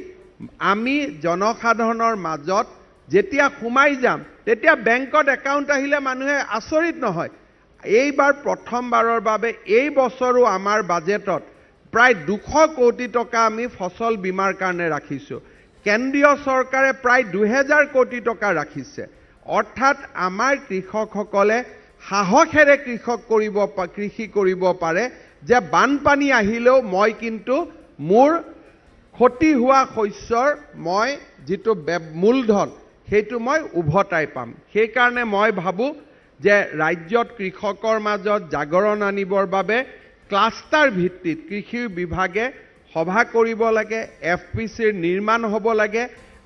আমি জনসাধাৰণৰ মাজত যেতিয়া সোমাই যাম তেতিয়া বেংকত একাউণ্ট আহিলে মানুহে আচৰিত নহয়। এইবাৰ প্ৰথমবাৰৰ বাবে এই বছৰো আমাৰ বাজেটত প্ৰায় 200 কোটি টকা আমি ফচল বীমাৰ কাৰণে ৰাখিছোঁ। কেন্দ্ৰীয় চৰকাৰে প্ৰায় 2000 কোটি টকা ৰাখিছে। অৰ্থাৎ আমাৰ কৃষকসকলে সাহসেৰে কৃষি কৰিব পাৰে যে বানপানী আহিলেও মই কিন্তু মোৰ ক্ষতি হোৱা শস্যৰ মই যিটো মূলধন সেইটো মই উভতাই পাম। সেইকাৰণে মই ভাবোঁ যে ৰাজ্যত কৃষকৰ মাজত জাগৰণ আনিবৰ বাবে ক্লাষ্টাৰ ভিত্তিত কৃষি বিভাগে সভা কৰিব লাগে, FPCৰ নিৰ্মাণ হ'ব লাগে,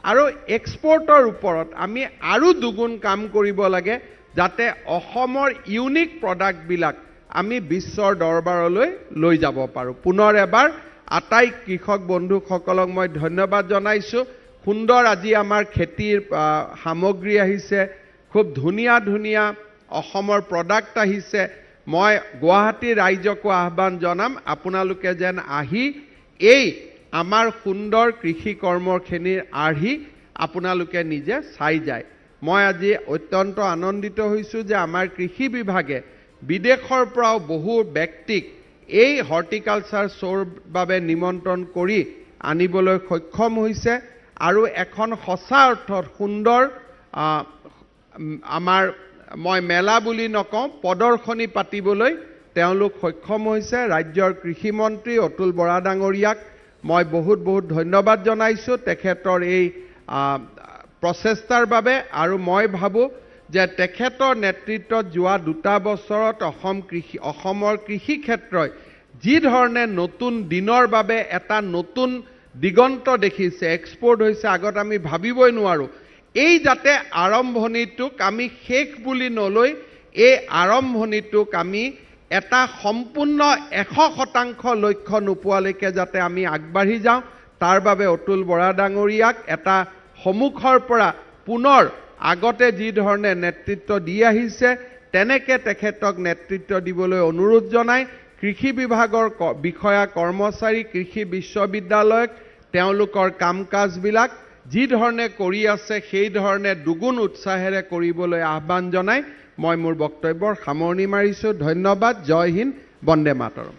আৰু এক্সপৰ্টৰ ওপৰত আমি আৰু দুগুণ কাম কৰিব লাগে যাতে অসমৰ ইউনিক প্ৰডাক্টবিলাক আমি বিশ্বৰ দৰবাৰলৈ লৈ যাব পাৰোঁ। পুনৰ এবাৰ আটাই কৃষক বন্ধুসকলক মই ধন্যবাদ জনাইছোঁ। সুন্দৰ আজি আমাৰ খেতিৰ সামগ্ৰী আহিছে, খুব ধুনীয়া ধুনীয়া অসমৰ প্ৰডাক্ট আহিছে। মই গুৱাহাটী ৰাইজকো আহ্বান জনাম আপোনালোকে যেন আহি এই আমাৰ সুন্দৰ কৃষি কৰ্মখিনিৰ আৰ্হি আপোনালোকে নিজে চাই যায়। মই আজি অত্যন্ত আনন্দিত হৈছোঁ যে আমাৰ কৃষি বিভাগে বিদেশৰ পৰাও বহু ব্যক্তিক এই হৰ্টিকালচাৰ শ্ব'ৰ বাবে নিমন্ত্ৰণ কৰি আনিবলৈ সক্ষম হৈছে, আৰু এখন সঁচা অৰ্থত সুন্দৰ আমাৰ মই মেলা বুলি নকওঁ প্ৰদৰ্শনী পাতিবলৈ তেওঁলোক সক্ষম হৈছে। ৰাজ্যৰ কৃষিমন্ত্ৰী অতুল বৰা ডাঙৰীয়াক মই বহুত বহুত ধন্যবাদ জনাইছোঁ তেখেতৰ এই প্ৰচেষ্টাৰ বাবে, আৰু মই ভাবোঁ যে তেখেতৰ নেতৃত্বত যোৱা 2 বছৰত অসমৰ কৃষি ক্ষেত্ৰই যি ধৰণে নতুন দিনৰ বাবে এটা নতুন দিগন্ত দেখিছে, এক্সপৰ্ট হৈছে, আগত আমি ভাবিবই নোৱাৰোঁ। এই যাতে আৰম্ভণিটোক আমি শেষ বুলি নলৈ এই আৰম্ভণিটোক আমি এটা সম্পূৰ্ণ 100% লক্ষ্য নোপোৱালৈকে যাতে আমি আগবাঢ়ি যাওঁ, তাৰ বাবে অতুল বৰা ডাঙৰীয়াক এটা সন্মুখৰ পৰা পুনৰ আগতে যি ধৰণে নেতৃত্ব দি আহিছে তেনেকৈ তেখেতক নেতৃত্ব দিবলৈ অনুৰোধ জনাই কৃষি বিভাগৰ বিষয়া কৰ্মচাৰী, কৃষি বিশ্ববিদ্যালয়ক তেওঁলোকৰ কাম কাজবিলাক যি ধৰণে কৰি আছে সেই ধৰণে দুগুণ উৎসাহেৰে কৰিবলৈ আহ্বান জনাই মই মোৰ বক্তব্যৰ সামৰণি মাৰিছোঁ। ধন্যবাদ। জয় হিন্দ, বন্দে মাতৰম।